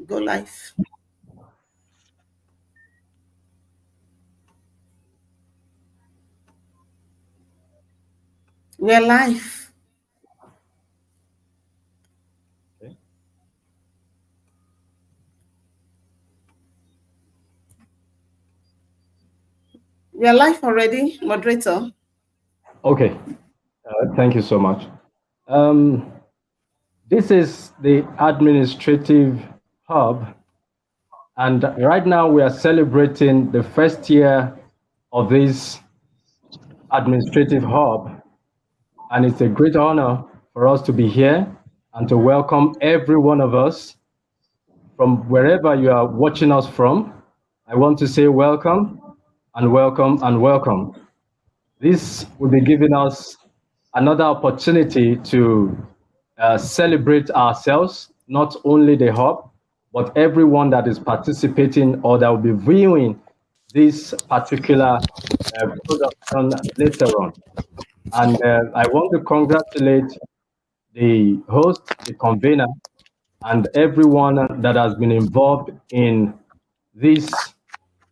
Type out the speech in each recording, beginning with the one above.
Go live. We're live. Okay. We're live already, moderator. Okay. Thank you so much. Um, this is the administrative hub, and right now we are celebrating the first year of this administrative hub, and it's a great honor for us to be here and to welcome every one of us from wherever you are watching us from. I want to say welcome and welcome and welcome. This will be giving us another opportunity to celebrate ourselves, not only the hub, but everyone that is participating or that will be viewing this particular production later on. And I want to congratulate the host, the convener, and everyone that has been involved in this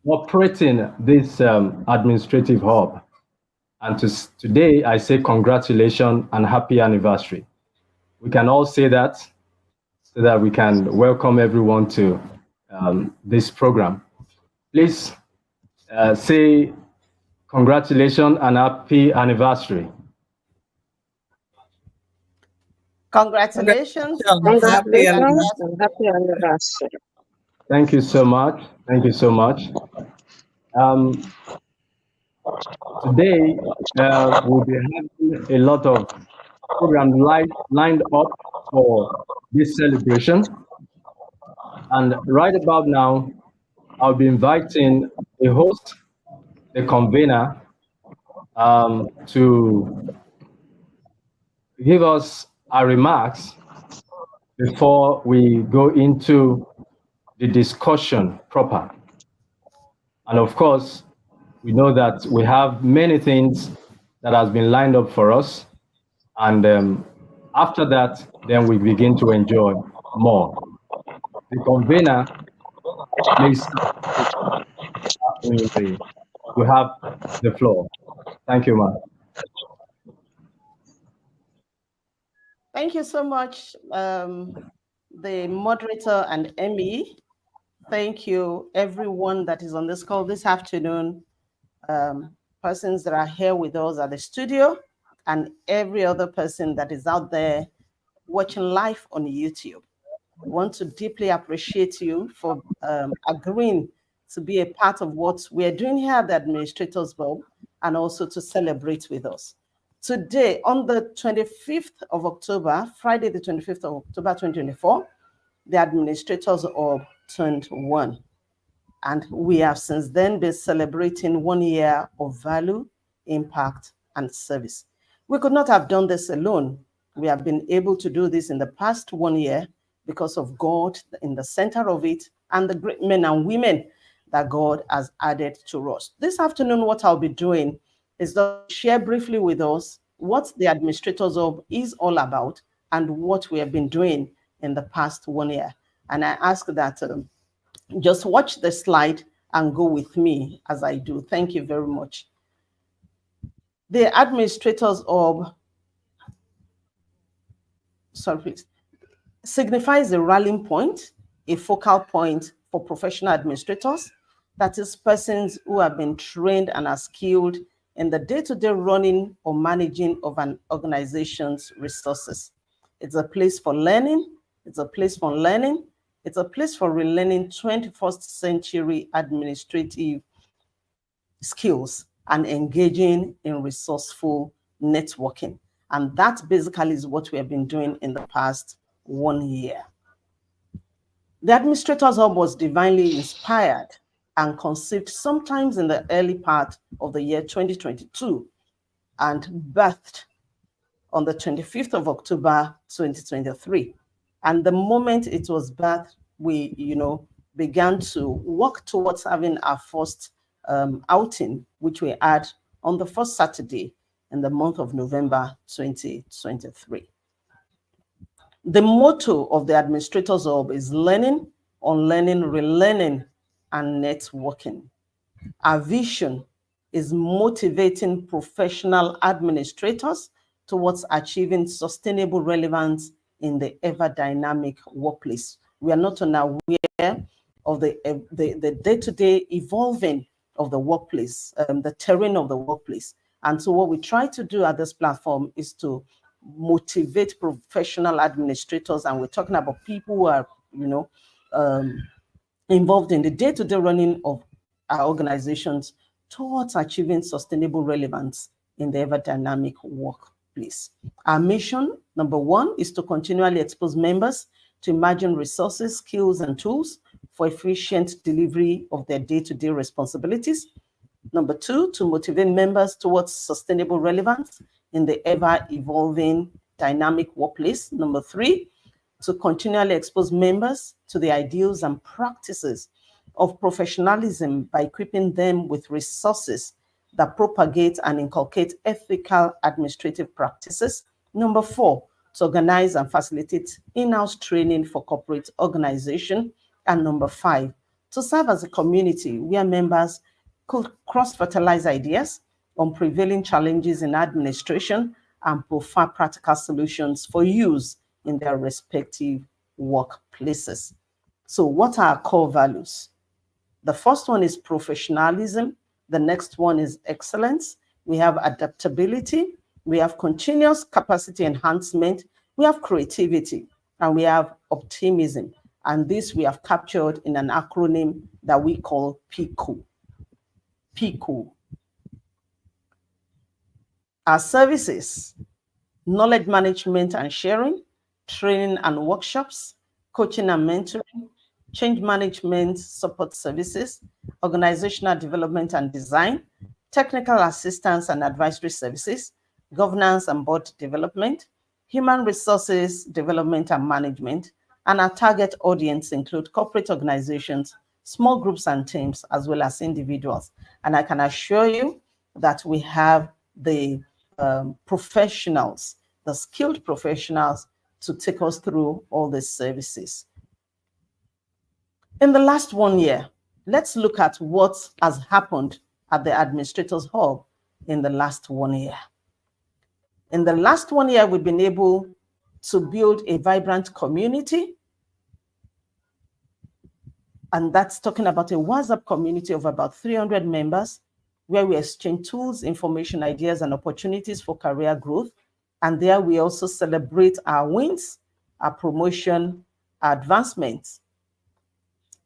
operating this administrative hub. And today, I say congratulations and happy anniversary. We can all say that so that we can welcome everyone to this program. Please say congratulations and happy anniversary. Congratulations. Happy Congratulations anniversary. and happy anniversary. Thank you so much. Thank you so much. Um, Today, we'll be having a lot of programs lined up for this celebration. And right about now, I'll be inviting the host, the convener, to give us our remarks before we go into the discussion proper. And of course, we know that we have many things that has been lined up for us. And after that, then we begin to enjoy more. The convener, please, you have the floor. Thank you, ma'am. Thank you so much, the moderator and Emmy. Thank you, everyone that is on this call this afternoon, persons that are here with us at the studio, and every other person that is out there watching live on YouTube. We want to deeply appreciate you for agreeing to be a part of what we're doing here at the Administrators Board and also to celebrate with us. Today, on the 25th of October, Friday the 25th of October 2024, the Administrators Orb turned 1. And we have since then been celebrating 1 year of value, impact, and service. We could not have done this alone. We have been able to do this in the past 1 year because of God in the center of it and the great men and women that God has added to us. This afternoon, what I'll be doing is to share briefly with us what the Administrators Orb is all about and what we have been doing in the past 1 year. And I ask that just watch the slide and go with me as I do. Thank you very much. The Administrators Orb, signifies a rallying point, a focal point for professional administrators, that is, persons who have been trained and are skilled in the day-to-day running or managing of an organization's resources. It's a place for learning, it's a place for learning, it's a place for relearning 21st century administrative skills and engaging in resourceful networking. And that basically is what we have been doing in the past 1 year. The Administrators Hub was divinely inspired and conceived sometimes in the early part of the year 2022 and birthed on the 25th of October 2023. And the moment it was birthed, we began to work towards having our first outing, which we had on the first Saturday in the month of November 2023. The motto of the Administrators Hub is learning, on learning, relearning, and networking. Our vision is motivating professional administrators towards achieving sustainable relevance in the ever-dynamic workplace. We are not unaware of the day-to-day evolving of the workplace, the terrain of the workplace. And so what we try to do at this platform is to motivate professional administrators, and we're talking about people who are, involved in the day-to-day running of our organizations towards achieving sustainable relevance in the ever-dynamic workplace. Our mission, number one, is to continually expose members to emerging resources, skills, and tools for efficient delivery of their day-to-day responsibilities. Number two, to motivate members towards sustainable relevance in the ever-evolving dynamic workplace. Number three, to continually expose members to the ideals and practices of professionalism by equipping them with resources that propagate and inculcate ethical administrative practices. Number four, to organize and facilitate in-house training for corporate organization. And number five, to serve as a community where members could cross-fertilize ideas on prevailing challenges in administration and provide practical solutions for use in their respective workplaces. So what are our core values? The first one is professionalism. The next one is excellence. We have adaptability. We have continuous capacity enhancement. We have creativity, and we have optimism. And this we have captured in an acronym that we call PICO. PICO. Our services: knowledge management and sharing, training and workshops, coaching and mentoring, change management support services, organizational development and design, technical assistance and advisory services, governance and board development, human resources development and management. And our target audience include corporate organizations, small groups and teams, as well as individuals. And I can assure you that we have the professionals, the skilled professionals, to take us through all these services. In the last 1 year, let's look at what has happened at the Administrators Hub in the last 1 year. In the last 1 year, we've been able to build a vibrant community. And that's talking about a WhatsApp community of about 300 members, where we exchange tools, information, ideas, and opportunities for career growth. And there we also celebrate our wins, our promotion, our advancements,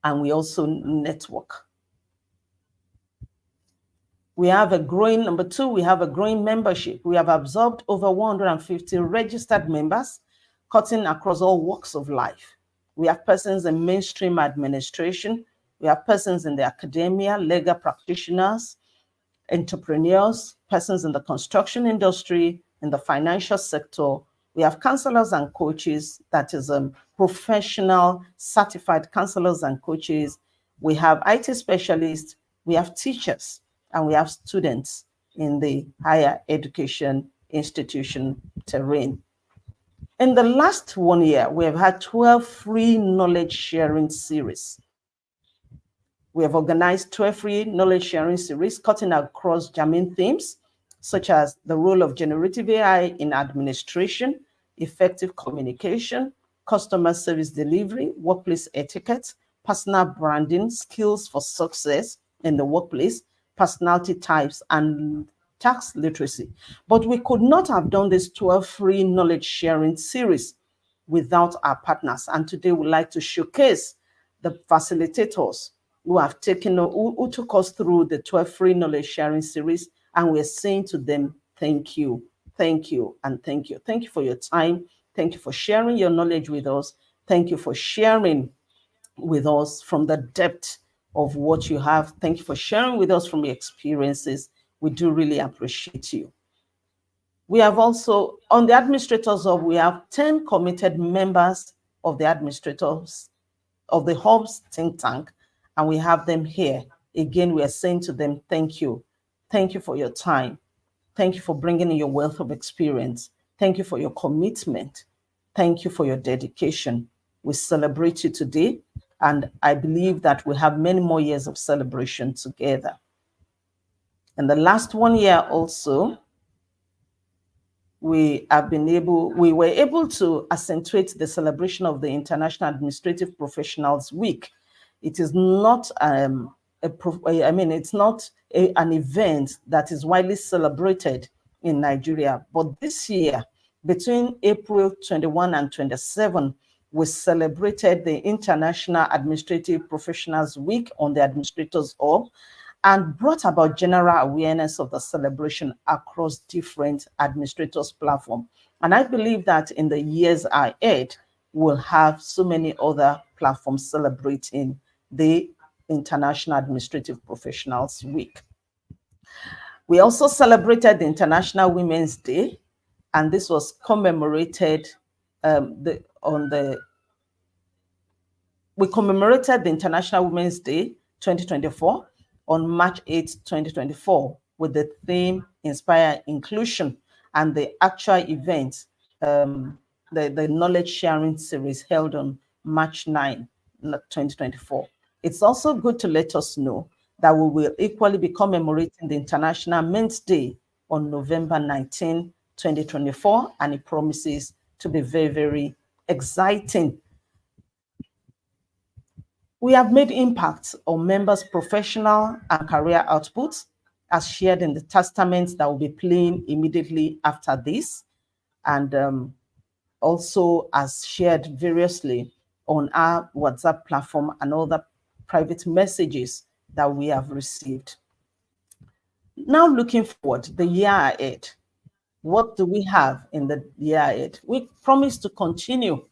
and we also network. We have a growing, number two, we have a growing membership. We have absorbed over 150 registered members, cutting across all walks of life. We have persons in mainstream administration. We have persons in the academia, legal practitioners, entrepreneurs, persons in the construction industry, in the financial sector. We have counselors and coaches, that is professional certified counselors and coaches. We have IT specialists, we have teachers, and we have students in the higher education institution terrain. In the last 1 year, we have had 12 free knowledge sharing series. We have organized 12 free knowledge sharing series cutting across germane themes, such as the role of generative AI in administration, effective communication, customer service delivery, workplace etiquette, personal branding, skills for success in the workplace, personality types, and tax literacy. But we could not have done this 12 free knowledge sharing series without our partners. And today we'd like to showcase the facilitators who have taken, who took us through the 12 free knowledge sharing series. And we're saying to them, thank you, thank you, and thank you. Thank you for your time. Thank you for sharing your knowledge with us. Thank you for sharing with us from the depth of what you have. Thank you for sharing with us from your experiences. We do really appreciate you. We have also, on the Administrators Hub, we have 10 committed members of the administrators of the Hub's think tank, and we have them here. Again, we are saying to them, thank you. Thank you for your time. Thank you for bringing in your wealth of experience. Thank you for your commitment. Thank you for your dedication. We celebrate you today. And I believe that we have many more years of celebration together. In the last 1 year also, we were able to accentuate the celebration of the International Administrative Professionals Week. It is not it's not an event that is widely celebrated in Nigeria, but this year, between April 21 and 27, we celebrated the International Administrative Professionals Week on the Administrators Hub, and brought about general awareness of the celebration across different administrators' platforms. And I believe that in the years ahead, we'll have so many other platforms celebrating the International Administrative Professionals Week. We also celebrated the International Women's Day, and this was commemorated we commemorated the International Women's Day 2024 on March 8, 2024, with the theme Inspire Inclusion, and the actual event, the knowledge sharing series held on March 9, 2024. It's also good to let us know that we will equally be commemorating the International Men's Day on November 19, 2024, and it promises to be very, very exciting. We have made impacts on members' professional and career outputs, as shared in the testaments that will be playing immediately after this, and also as shared variously on our WhatsApp platform and other private messages that we have received. Now, looking forward, the year ahead, what do we have in the year ahead? We promise to continue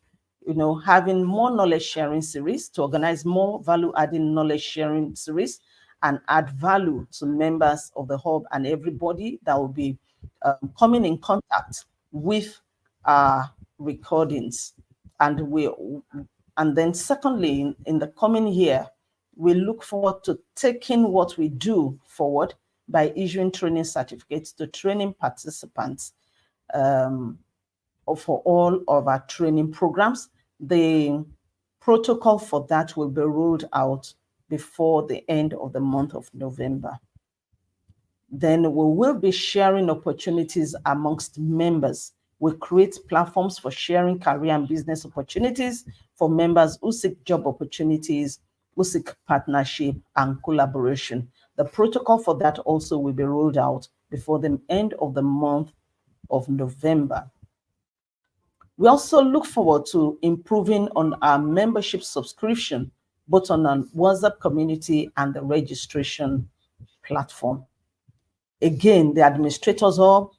having more knowledge sharing series, to organize more value-adding knowledge sharing series, and add value to members of the hub and everybody that will be coming in contact with our recordings. And then secondly, in the coming year, we look forward to taking what we do forward by issuing training certificates to training participants for all of our training programs. The protocol for that will be rolled out before the end of the month of November. Then we will be sharing opportunities amongst members. We create platforms for sharing career and business opportunities for members who seek job opportunities, who seek partnership and collaboration. The protocol for that also will be rolled out before the end of the month of November. We also look forward to improving on our membership subscription, both on our WhatsApp community and the registration platform. Again, the Administrators Hub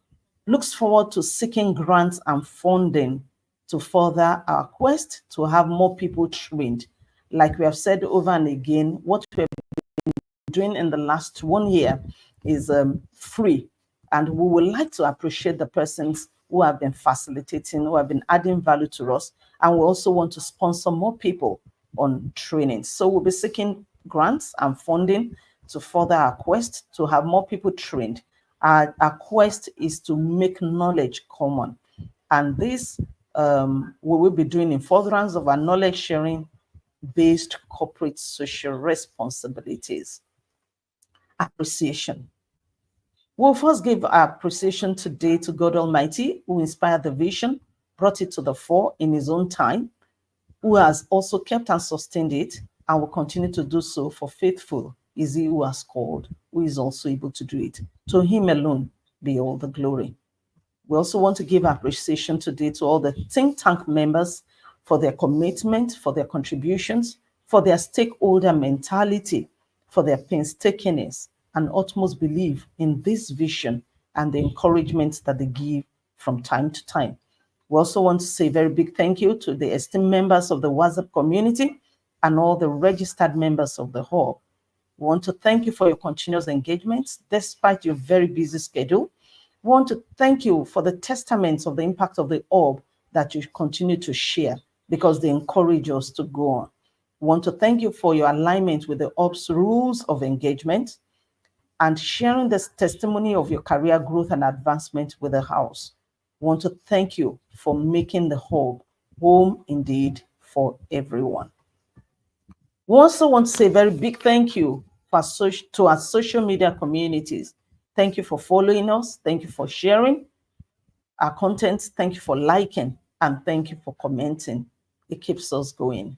looks forward to seeking grants and funding to further our quest to have more people trained. Like we have said over and again, what we've been doing in the last 1 year is free. And we would like to appreciate the persons who have been facilitating, who have been adding value to us. And we also want to sponsor more people on training. So we'll be seeking grants and funding to further our quest to have more people trained. Our quest is to make knowledge common. And this we will be doing in furtherance of our knowledge sharing based corporate social responsibilities. Appreciation. We'll first give our appreciation today to God Almighty, who inspired the vision, brought it to the fore in his own time, who has also kept and sustained it, and will continue to do so, for faithful is he who has called, who is also able to do it. To him alone be all the glory. We also want to give appreciation today to all the think tank members for their commitment, for their contributions, for their stakeholder mentality, for their painstakingness and utmost belief in this vision and the encouragement that they give from time to time. We also want to say a very big thank you to the esteemed members of the WhatsApp community and all the registered members of the hub. We want to thank you for your continuous engagement despite your very busy schedule. We want to thank you for the testaments of the impact of the hub that you continue to share, because they encourage us to go on. We want to thank you for your alignment with the hub's rules of engagement and sharing this testimony of your career growth and advancement with the house. We want to thank you for making the hub home indeed for everyone. We also want to say a very big thank you to our social media communities. Thank you for following us. Thank you for sharing our content. Thank you for liking, and thank you for commenting. It keeps us going.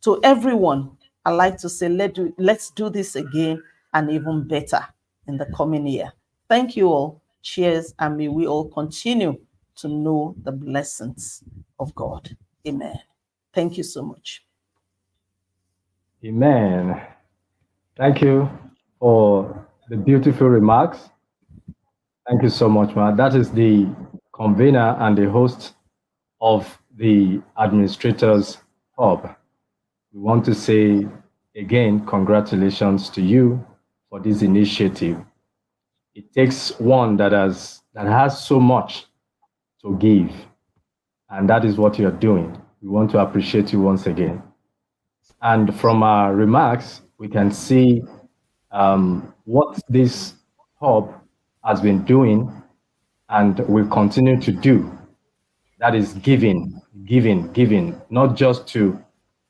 To everyone, I'd like to say let's do this again and even better in the coming year. Thank you all. Cheers, and may we all continue to know the blessings of God. Amen. Thank you so much. Amen. Thank you for the beautiful remarks. Thank you so much, man. That is the convener and the host of the Administrators Hub. We want to say again, congratulations to you for this initiative. It takes one that has so much to give, and that is what you're doing. We want to appreciate you once again. And from our remarks, we can see what this hub has been doing and will continue to do. That is giving, not just to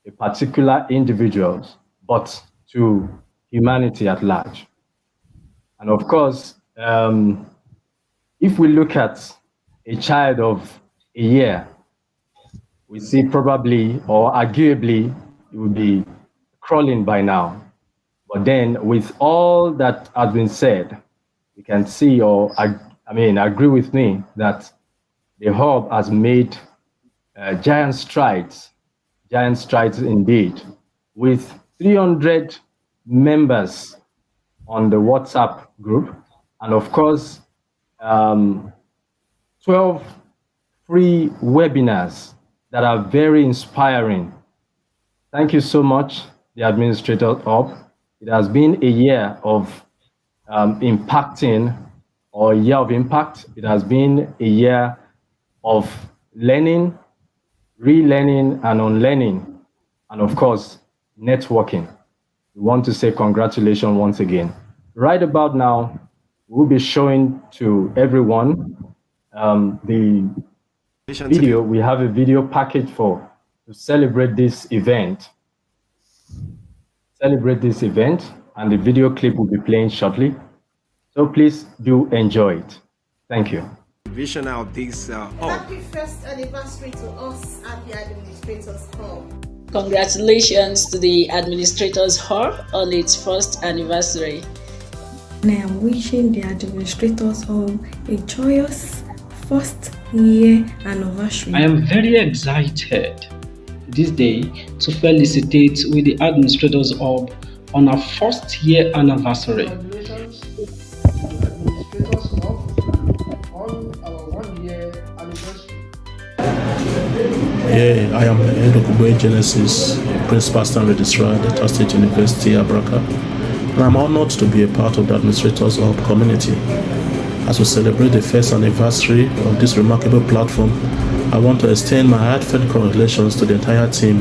a particular individuals, but to humanity at large. And of course, if we look at a child of a year, we see probably or arguably it would be crawling by now. But then with all that has been said, we can see, or agree with me that the hub has made giant strides indeed, with 300 members on the WhatsApp group, and of course, 12 free webinars that are very inspiring. Thank you so much, the Administrator Hub. It has been a year of impacting, or a year of impact. It has been a year of learning, relearning, and unlearning, and of course, networking. We want to say congratulations once again. Right about now, we'll be showing to everyone the video. We have a video package to celebrate this event. And the video clip will be playing shortly. So please do enjoy it. Thank you. Vision of this Happy first anniversary to us at the Administrators Hub. Congratulations to the Administrators Hub on its first anniversary. And I am wishing the Administrators Hub a joyous first year anniversary. I am very excited this day to felicitate with the Administrators Hub on our first year anniversary. Congratulations to the Administrators Hub on our 1 year anniversary. Yeah, I am head of Ugbe Genesis, Principal Stand Registrar at Delta State University, Abraka, and I'm honored to be a part of the Administrators Hub community. As we celebrate the first anniversary of this remarkable platform, I want to extend my heartfelt congratulations to the entire team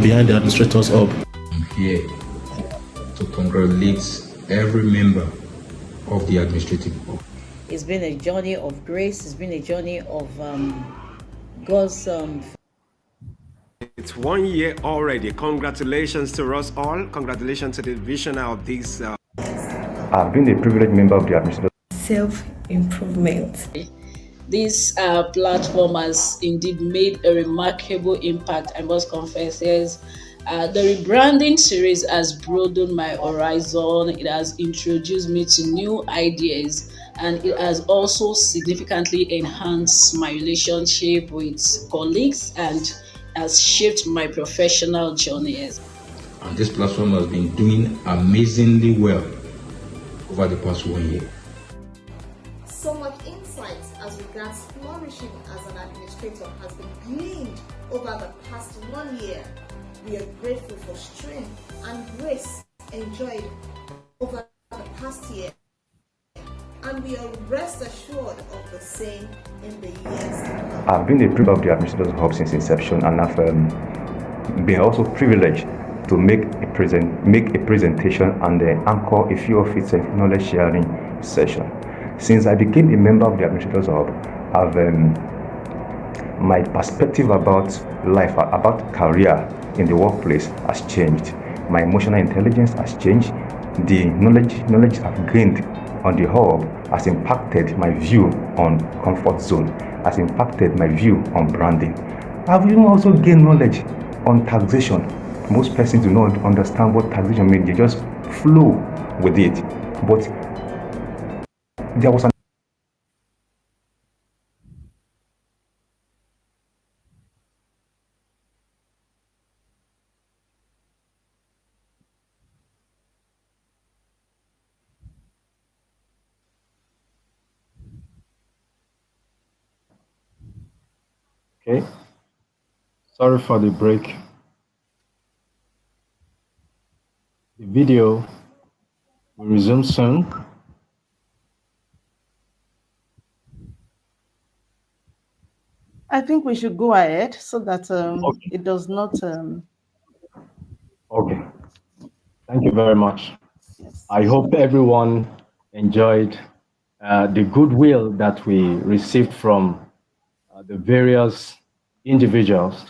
behind the Administrators Hub. I'm here to congratulate every member of the Administrative Hub. It's been a journey of grace. It's been a journey of God's. It's 1 year already. Congratulations to us all. Congratulations to the visionary of this. I've been a privileged member of the Administrators. Self-improvement. This platform has indeed made a remarkable impact, I must confess. Yes, the rebranding series has broadened my horizon. It has introduced me to new ideas, and it has also significantly enhanced my relationship with colleagues and has shaped my professional journey. And this platform has been doing amazingly well over the past 1 year. So much insight as regards flourishing as an administrator has been gleaned over the past 1 year. We are grateful for strength and grace enjoyed over the past year, and we are rest assured of the same in the years to come. I've been a member of the Administrators Hub since inception, and I've been also privileged to make a presentation and anchor a few of its knowledge sharing sessions. Since I became a member of the Administrators Hub, my perspective about life, about career in the workplace has changed. My emotional intelligence has changed. The knowledge I've gained on the hub has impacted my view on comfort zone, has impacted my view on branding. I've even also gained knowledge on taxation. Most persons do not understand what taxation means. They just flow with it. But there was an Okay. Sorry for the break. The video will resume soon. I think we should go ahead so that it does not. Okay. Thank you very much. Yes. I hope everyone enjoyed the goodwill that we received from the various individuals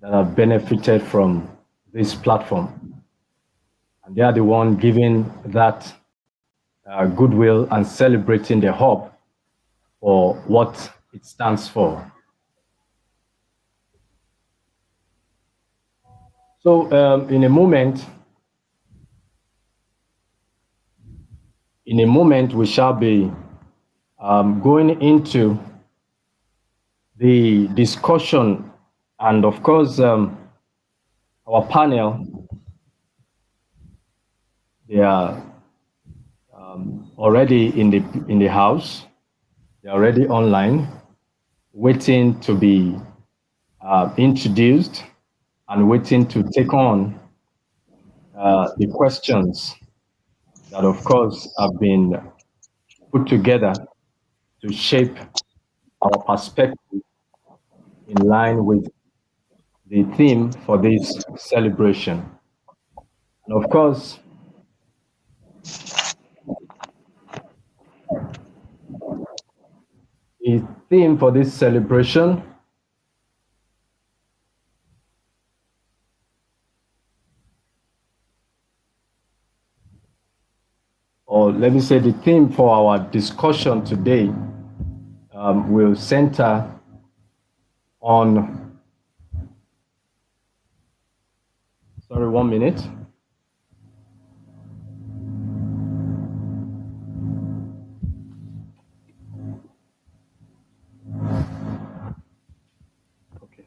that have benefited from this platform. And they are the one giving that goodwill and celebrating the hub for what it stands for. So in a moment, we shall be going into the discussion, and of course, our panel, they are already in the house. They're already online, waiting to be introduced and waiting to take on the questions that, of course, have been put together to shape our perspective in line with the theme for this celebration. And of course, the theme for this celebration or let me say the theme for our discussion today will center on, sorry, 1 minute. Okay.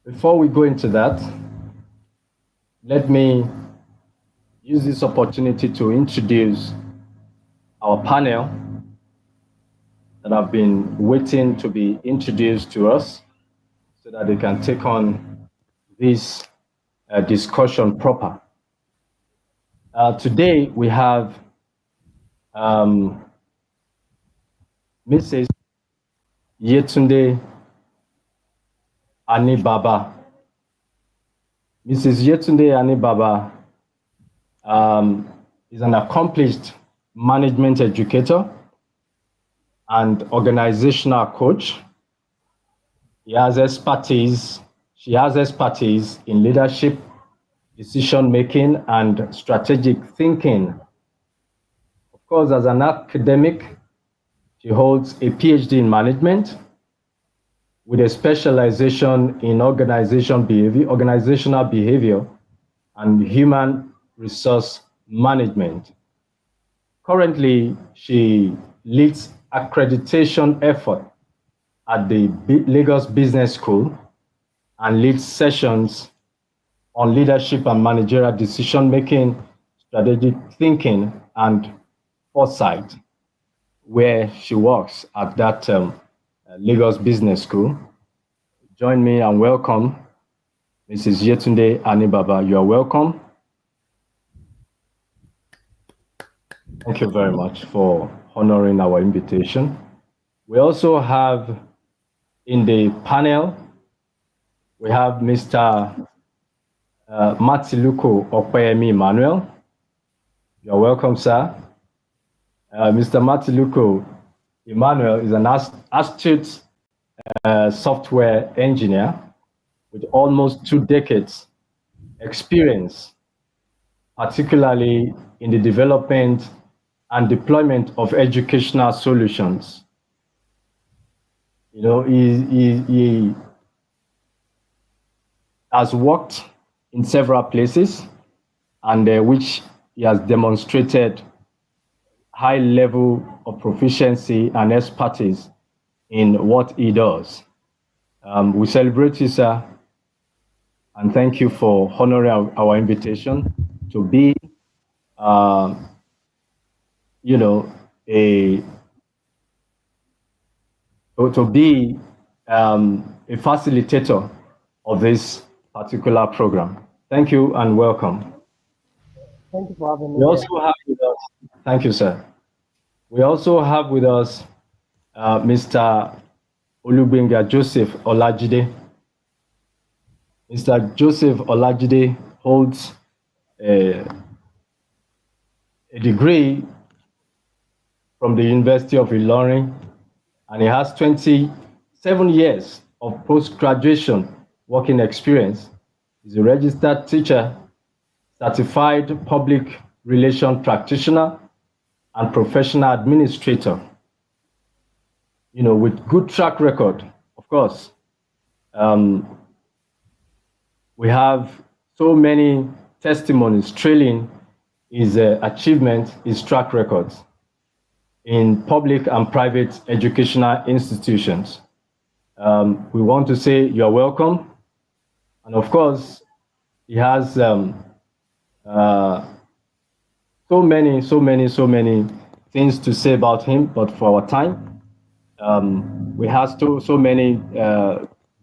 Before we go into that, let me use this opportunity to introduce our panel that have been waiting to be introduced to us so that they can take on this discussion proper. Today we have Mrs. Yetunde Anibaba. Mrs. Yetunde Anibaba is an accomplished management educator and organizational coach. She has expertise in leadership, decision-making, and strategic thinking. Of course, as an academic, she holds a PhD in management with a specialization in organizational behavior, and human resource management. Currently, she leads accreditation effort at the Lagos Business School and leads sessions on leadership and managerial decision-making, strategic thinking, and foresight, where she works at that Lagos Business School. Join me and welcome Mrs. Yetunde Anibaba. You are welcome. Thank you very much for honoring our invitation. We also have in the panel, we have Mr. Matiluko Opeyemi Emmanuel. You're welcome, sir. Mr. Matiluko Emmanuel is an astute software engineer with almost 2 decades experience, particularly in the development and deployment of educational solutions. You know, he has worked in several places, and which he has demonstrated high level of proficiency and expertise in what he does. We celebrate you, sir, and thank you for honoring our invitation to be, you know, to be a facilitator of this particular program. Thank you and welcome. Thank you for having me. We also have with us, thank you, sir. We also have with us Mr. Olubenga Joseph Olajide. Mr. Joseph Olajide holds a degree from the University of Ilorin, and he has 27 years of post-graduation working experience. He's a registered teacher, certified public relation practitioner, and professional administrator. You know, with good track record, of course. We have so many testimonies trailing his achievement, his track records in public and private educational institutions. We want to say you're welcome. And of course, he has so many things to say about him, but for our time, we have so many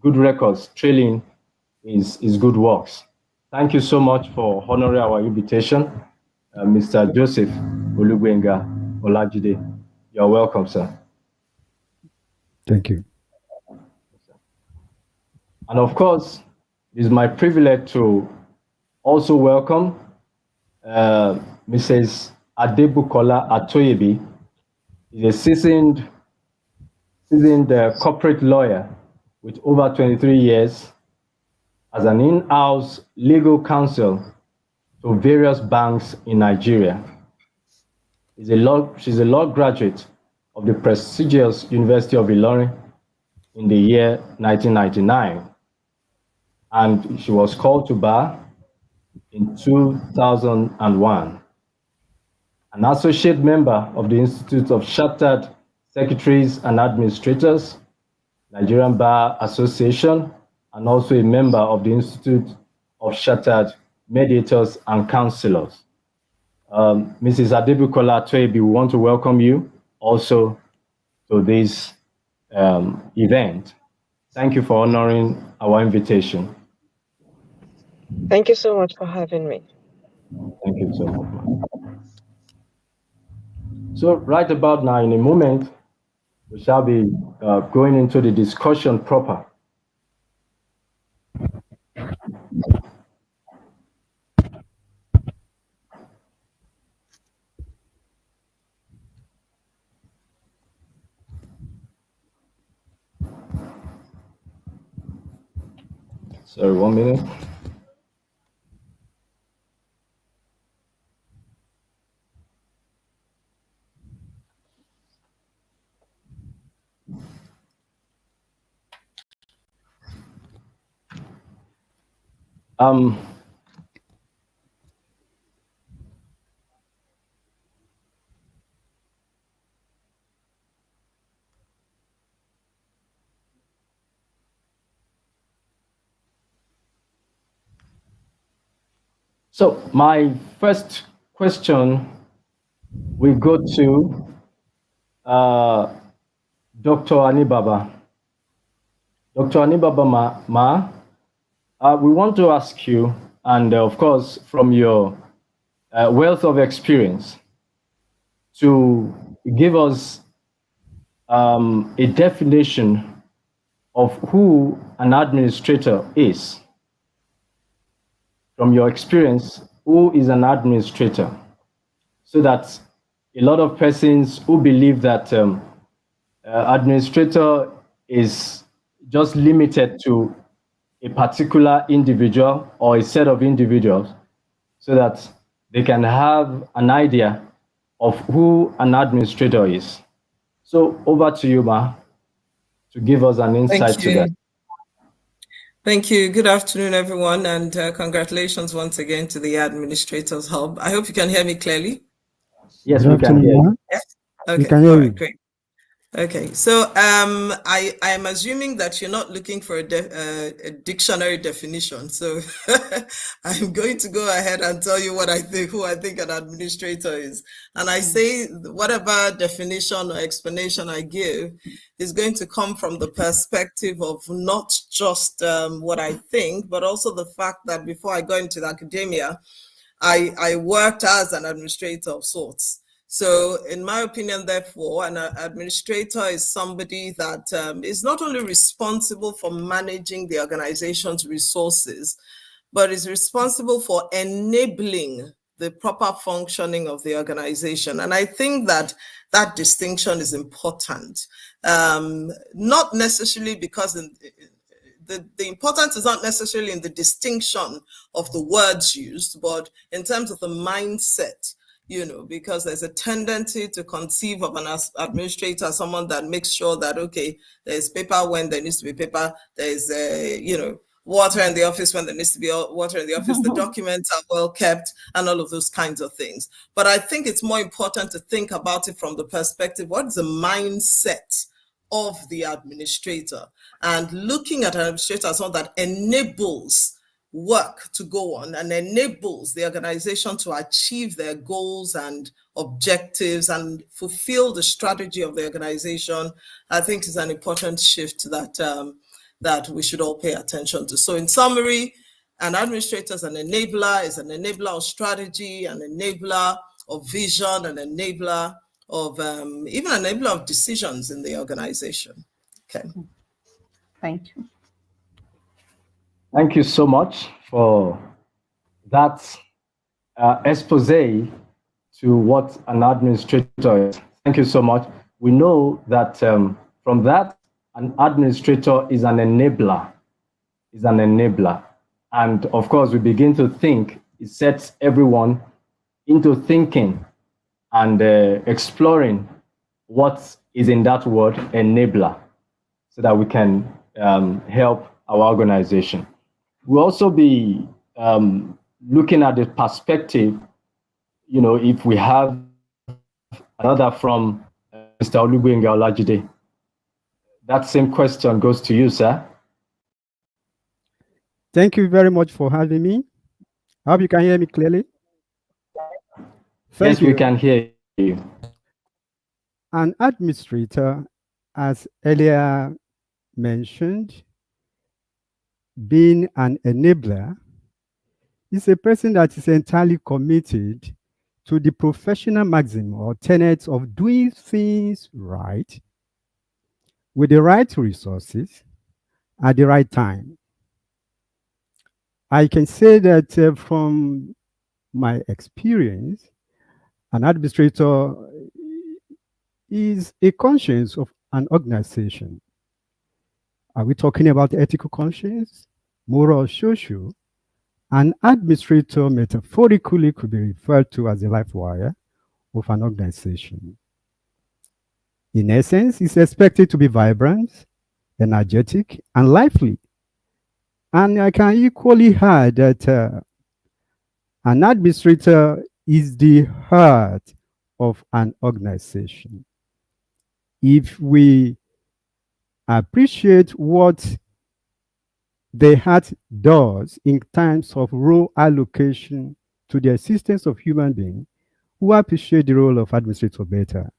good records trailing his good works. Thank you so much for honoring our invitation, Mr. Joseph Olubenga Olajide. You're welcome, sir. Thank you. And of course, it is my privilege to also welcome Mrs. Adebukola Atoyebi. Is a seasoned corporate lawyer with over 23 years as an in-house legal counsel to various banks in Nigeria. She's a law graduate of the prestigious University of Ilorin in the year 1999. And she was called to bar in 2001. An associate member of the Institute of Chartered Secretaries and Administrators, Nigerian Bar Association, and also a member of the Institute of Chartered Mediators and Counselors. Mrs. Adebukola Atoyebi, we want to welcome you also to this event. Thank you for honoring our invitation. Thank you so much for having me. Thank you so much. So right about now, in a moment, we shall be going into the discussion proper. Sorry, 1 minute. So my first question will go to Dr. Anibaba. Dr. Anibaba we want to ask you, and of course, from your wealth of experience, to give us a definition of who an administrator is. From your experience, who is an administrator? So that a lot of persons who believe that administrator is just limited to a particular individual or a set of individuals, so that they can have an idea of who an administrator is. So over to you, Ma, to give us an insight to that. Thank you. Good afternoon, everyone, and congratulations once again to the Administrators Hub. I hope you can hear me clearly. Yes, we can hear you. Yes? Okay, can hear all right, you. great. Okay, so I am assuming that you're not looking for a dictionary definition. So I'm going to go ahead and tell you what I think, who I think an administrator is. And I say whatever definition or explanation I give is going to come from the perspective of not just what I think, but also the fact that before I got into academia, I worked as an administrator of sorts. So in my opinion, therefore, an administrator is somebody that is not only responsible for managing the organization's resources, but is responsible for enabling the proper functioning of the organization. And I think that that distinction is important, not necessarily because the importance is not necessarily in the distinction of the words used, but in terms of the mindset, you know, because there's a tendency to conceive of an administrator as someone that makes sure that, okay, there's paper when there needs to be paper, there's, water in the office when there needs to be water in the office, the documents are well kept, and all of those kinds of things. But I think it's more important to think about it from the perspective, what is the mindset of the administrator? And looking at an administrator as someone that enables work to go on and enables the organization to achieve their goals and objectives and fulfill the strategy of the organization, I think is an important shift that that we should all pay attention to. So in summary, an administrator is an enabler of strategy, an enabler of vision, an enabler of even an enabler of decisions in the organization. Okay. Thank you. Thank you so much for that expose to what an administrator is. Thank you so much. We know that from that, an administrator is an enabler, And of course, we begin to think, it sets everyone into thinking and exploring what is in that word, enabler, so that we can help our organization. We'll also be looking at the perspective, you know, if we have another from Mr. Olugbunga Olajide. That same question goes to you, sir. Thank you very much for having me. I hope you can hear me clearly. Yes, we can hear you. An administrator, as earlier mentioned, being an enabler, is a person that is entirely committed to the professional maxim or tenets of doing things right, with the right resources at the right time. I can say that from my experience, an administrator is a conscience of an organization. Are we talking about ethical conscience, moral, social? An administrator metaphorically could be referred to as the life wire of an organization. In essence, it's expected to be vibrant, energetic, and lively. And I can equally add that an administrator is the heart of an organization. If we appreciate what the heart does in terms of role allocation to the existence of human beings, we appreciate the role of administrator better.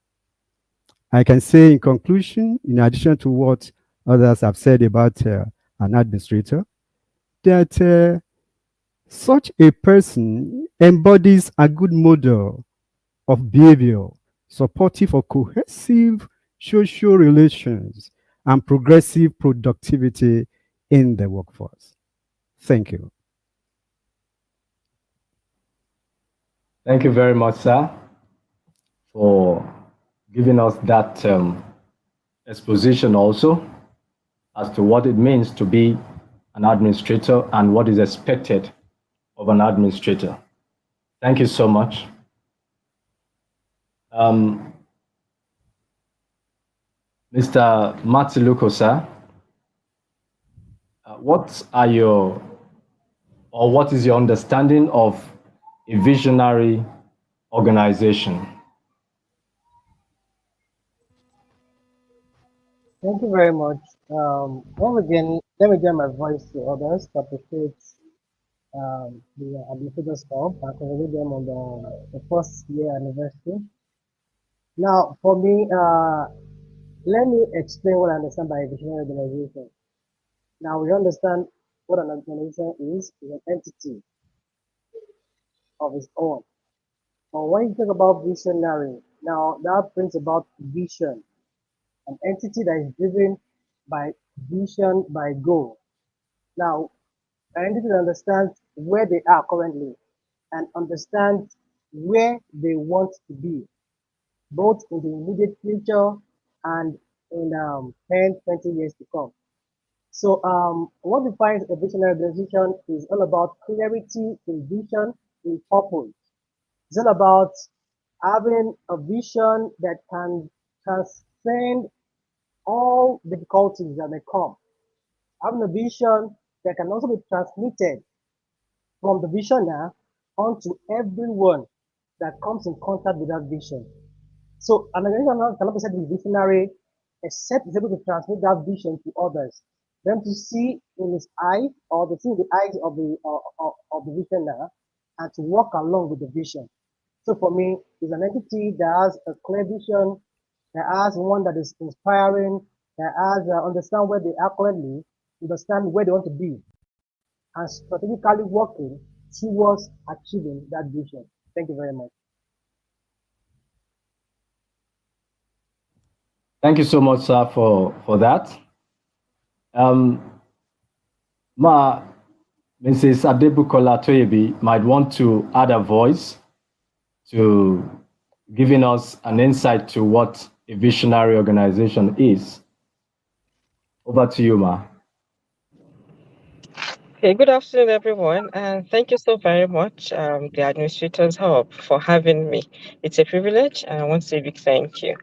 I can say in conclusion, in addition to what others have said about an administrator, that such a person embodies a good model of behavior supportive of cohesive social relations, and progressive productivity in the workforce. Thank you. Thank you very much, sir, for giving us that exposition also as to what it means to be an administrator and what is expected of an administrator. Thank you so much. Mr. Matiluko, sir, what is your understanding of a visionary organization? Thank you very much. Once again, let me join my voice to others to appreciate the administrators club and congratulate them on the first year anniversary. Now, for me, let me explain what I understand by a visionary organization. Now, we understand what an organization is an entity of its own. But when you talk about visionary, now that brings about vision, an entity that is driven by vision, by goal. Now, an entity that understands where they are currently and understands where they want to be, both in the immediate future and in 10, 20 years to come. So what defines a visionary organization is all about clarity in vision, in purpose. It's all about having a vision that can transcend all difficulties that may come. Having a vision that can also be transmitted from the visioner onto everyone that comes in contact with that vision. So an organization cannot be said to be visionary except it's able to transmit that vision to others. Them to see in his eye or to see in the eyes of the visioner and to walk along with the vision. So for me, it's an entity that has a clear vision, that has one that is inspiring, that has understand where they are currently, understand where they want to be, and strategically working towards achieving that vision. Thank you very much. Thank you so much, sir, for that. Mrs. Adebukola Toyebi might want to add a voice to giving us an insight to what a visionary organization is. Over to you, Ma. Okay, good afternoon, everyone, and thank you so very much, the Administrators Hub, for having me. It's a privilege, and I want to say a big thank you.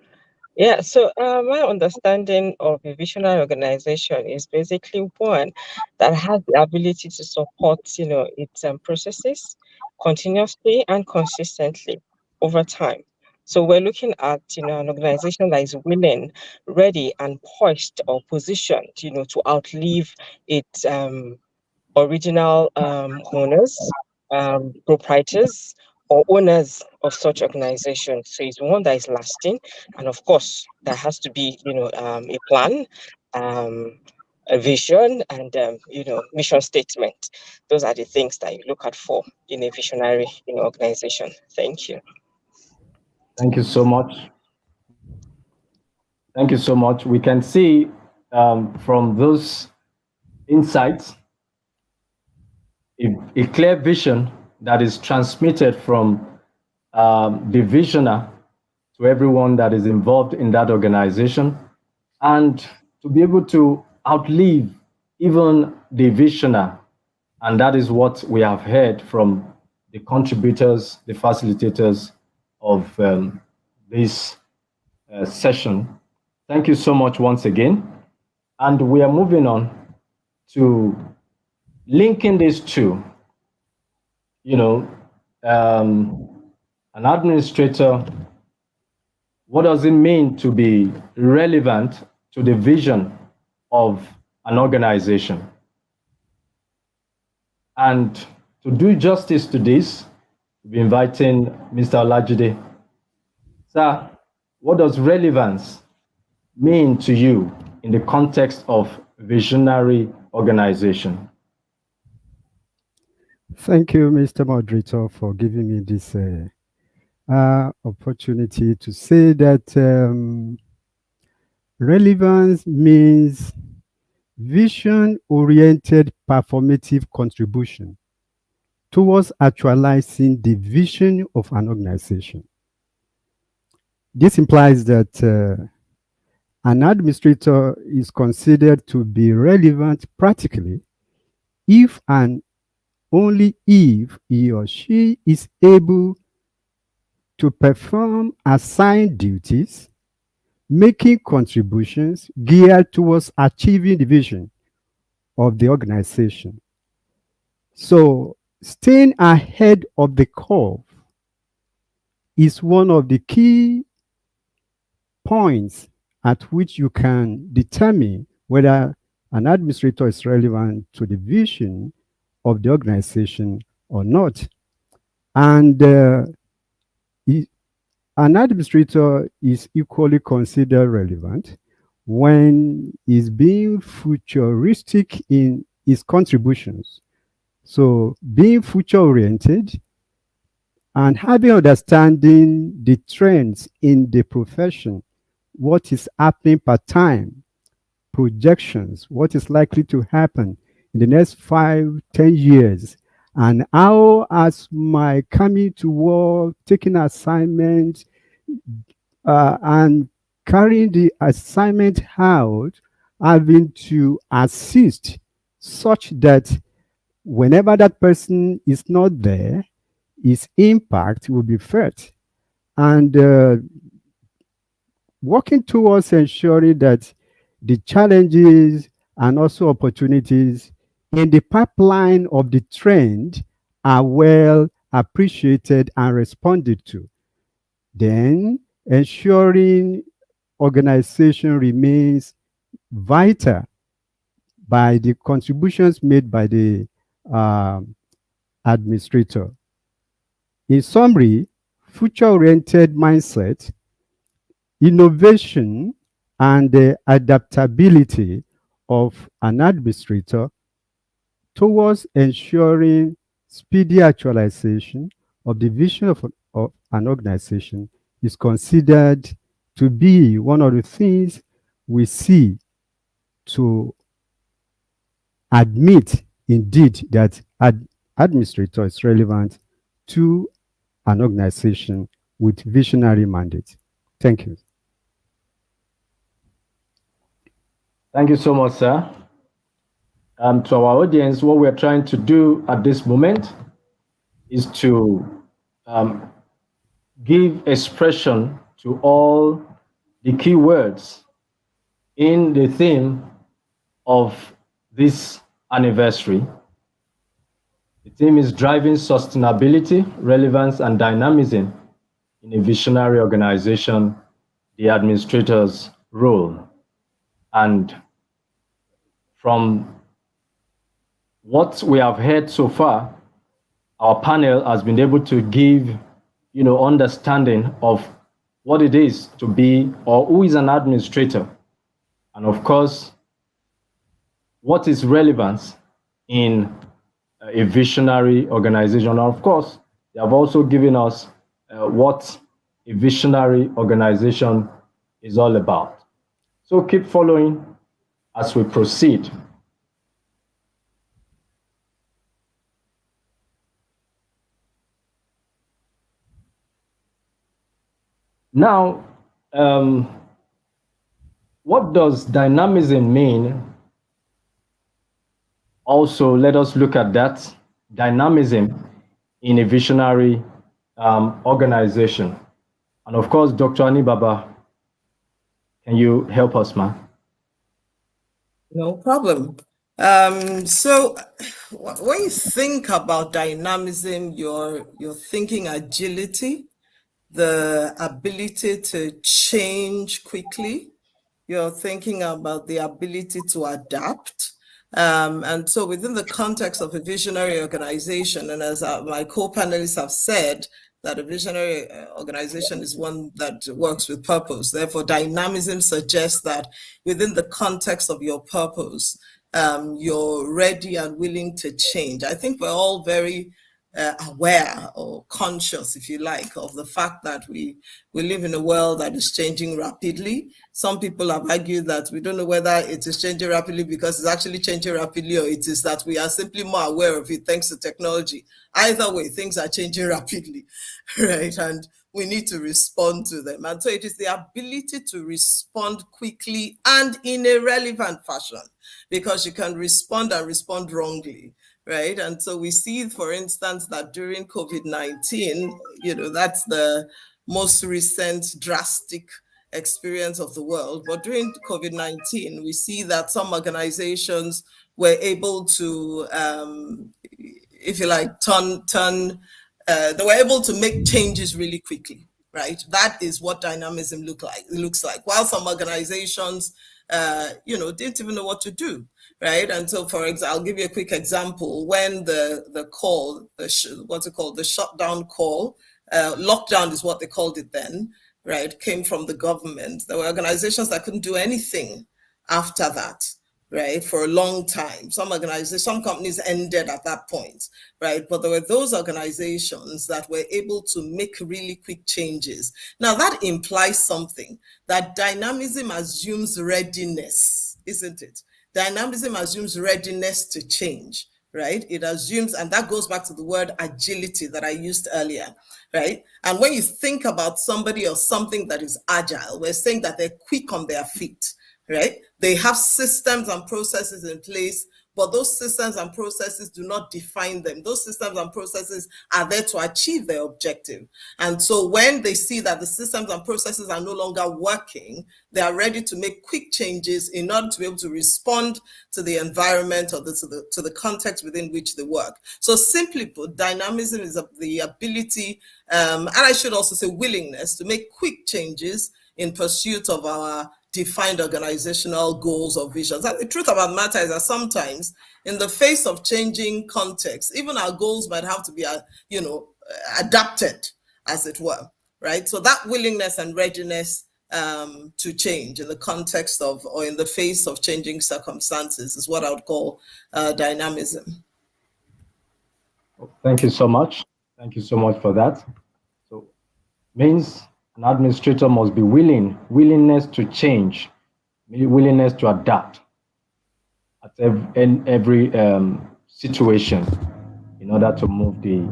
Yeah, so my understanding of a visionary organization is basically one that has the ability to support, its processes continuously and consistently over time. So we're looking at, an organization that is willing, ready, and poised or positioned, to outlive its original owners, proprietors, or owners of such organizations. So it's one that is lasting, and of course, there has to be, a plan, a vision, and mission statement. Those are the things that you look at for in a visionary, organization. Thank you. Thank you so much. Thank you so much. We can see from those insights a clear vision that is transmitted from the visioner to everyone that is involved in that organization, and to be able to outlive even the visioner. And that is what we have heard from the contributors, the facilitators of this session. Thank you so much once again. And we are moving on to linking these two. An administrator, what does it mean to be relevant to the vision of an organization? And to do justice to this, we're inviting Mr. Olajide. Sir, what does relevance mean to you in the context of visionary organization? Thank you, Mr. Moderator, for giving me this opportunity to say that relevance means vision-oriented performative contribution towards actualizing the vision of an organization. This implies that an administrator is considered to be relevant practically if and only if he or she is able to perform assigned duties, making contributions geared towards achieving the vision of the organization. So, staying ahead of the curve is one of the key points at which you can determine whether an administrator is relevant to the vision of the organization or not. And an administrator is equally considered relevant when he's being futuristic in his contributions. So being future oriented and having understanding the trends in the profession, what is happening per time, projections, what is likely to happen in the next 5, 10 years, and how has my coming to work, taking assignments, and carrying the assignment out, having to assist such that whenever that person is not there, his impact will be felt. And working towards ensuring that the challenges and also opportunities in the pipeline of the trend are well appreciated and responded to. Then ensuring organization remains vital by the contributions made by the administrator. In summary, future-oriented mindset, innovation, and the adaptability of an administrator towards ensuring speedy actualization of the vision of an organization is considered to be one of the things we see to admit indeed that administrator is relevant to an organization with visionary mandate. Thank you. Thank you so much, sir. To our audience, what we're trying to do at this moment is to give expression to all the key words in the theme of this anniversary. The theme is driving sustainability, relevance, and dynamism in a visionary organization, the administrator's role. And from what we have heard so far, our panel has been able to give, understanding of what it is to be or who is an administrator. And of course, what is relevance in a visionary organization. And of course, they have also given us what a visionary organization is all about. So keep following as we proceed. Now, what does dynamism mean? Also, let us look at that dynamism in a visionary organization. And of course, Dr. Anibaba, can you help us, ma'am? No problem. So when you think about dynamism, you're thinking agility, the ability to change quickly. You're thinking about the ability to adapt. And so within the context of a visionary organization, and as my co-panelists have said, that a visionary organization is one that works with purpose. Therefore, dynamism suggests that within the context of your purpose, you're ready and willing to change. I think we're all very aware or conscious, if you like, of the fact that we live in a world that is changing rapidly. Some people have argued that we don't know whether it is changing rapidly because it's actually changing rapidly, or it is that we are simply more aware of it thanks to technology. Either way, things are changing rapidly, right? And we need to respond to them. And so it is the ability to respond quickly and in a relevant fashion, because you can respond and respond wrongly, right? And so we see, for instance, that during COVID-19, that's the most recent drastic experience of the world. But during COVID-19, we see that some organizations were able to, if you like, they were able to make changes really quickly, right? That is what dynamism looks like. While some organizations, didn't even know what to do, right? And so, for example, I'll give you a quick example. When the call, what's it called, the shutdown call, lockdown is what they called it then, right, came from the government. There were organizations that couldn't do anything after that, right, for a long time. Some companies ended at that point, right? But there were those organizations that were able to make really quick changes. Now, that implies something, that dynamism assumes readiness, isn't it? Dynamism assumes readiness to change, right? It assumes, and that goes back to the word agility that I used earlier, right? And when you think about somebody or something that is agile, we're saying that they're quick on their feet, right? They have systems and processes in place, but those systems and processes do not define them. Those systems and processes are there to achieve their objective. And so when they see that the systems and processes are no longer working, they are ready to make quick changes in order to be able to respond to the environment or to the context within which they work. So simply put, dynamism is the ability, and I should also say willingness, to make quick changes in pursuit of our defined organizational goals or visions. And the truth about the matter is that sometimes, in the face of changing context, even our goals might have to be, adapted, as it were, right? So that willingness and readiness to change in the context of, or in the face of changing circumstances, is what I would call dynamism. Thank you so much. Thank you so much for that. So, means an administrator must be willingness to change, willingness to adapt at every situation in order to move the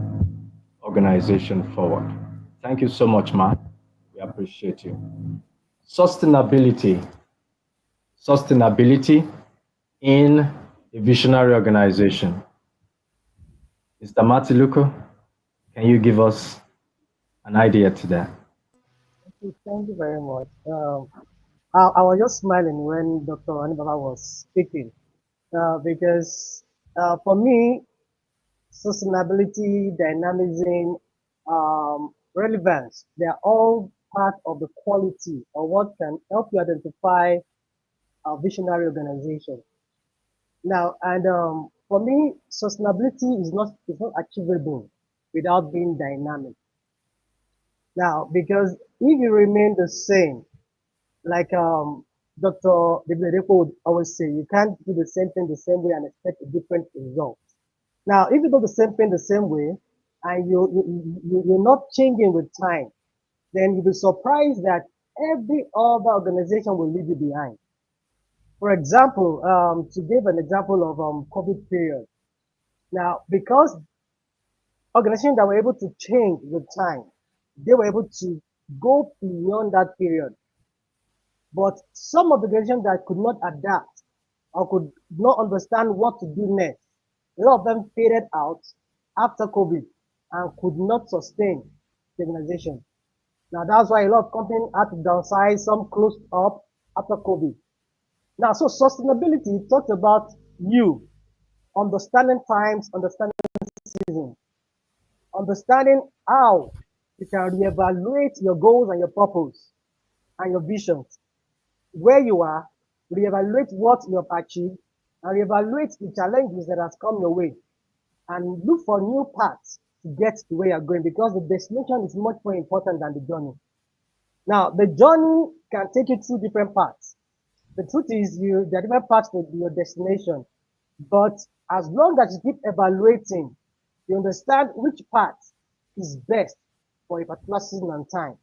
organization forward. Thank you so much, Matt. We appreciate you. Sustainability in a visionary organization. Mr. Matiluko, can you give us an idea to that? Thank you very much. I was just smiling when Dr. Anibaba was speaking, because for me, sustainability, dynamism, relevance, they are all part of the quality of what can help you identify a visionary organization. Now, and for me, sustainability is not achievable without being dynamic. Now, because if you remain the same, like Dr. Debleko would always say, you can't do the same thing the same way and expect a different result. Now, if you do the same thing the same way and you're not changing with time, then you'll be surprised that every other organization will leave you behind. For example, to give an example of COVID period. Now, because organizations that were able to change with time, they were able to go beyond that period. But some of the organizations that could not adapt or could not understand what to do next, a lot of them faded out after COVID and could not sustain the organization. Now, that's why a lot of companies had to downsize, some closed up after COVID. Now, so sustainability talks about you understanding times, understanding seasons, understanding how you can reevaluate your goals and your purpose and your visions, where you are, reevaluate what you have achieved, and reevaluate the challenges that has come your way, and look for new paths to get to where you're going, because the destination is much more important than the journey. Now, the journey can take you through different paths. The truth is, there are different paths to your destination, but as long as you keep evaluating You understand which part is best for a particular season and time.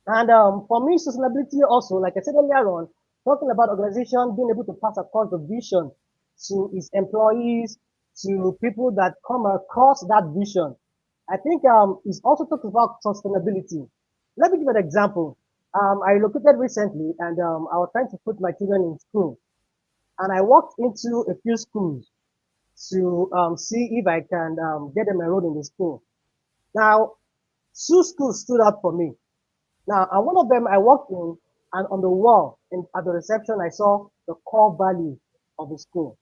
And for me, sustainability also, like I said earlier on, talking about organization being able to pass across the vision to its employees, to people that come across that vision. I think it's also talks about sustainability. Let me give an example. I relocated recently and I was trying to put my children in school. And I walked into a few schools to see if I can get them enrolled in the school. Now, two schools stood out for me. Now, and one of them I walked in, and on the wall at the reception, I saw the core value of the school.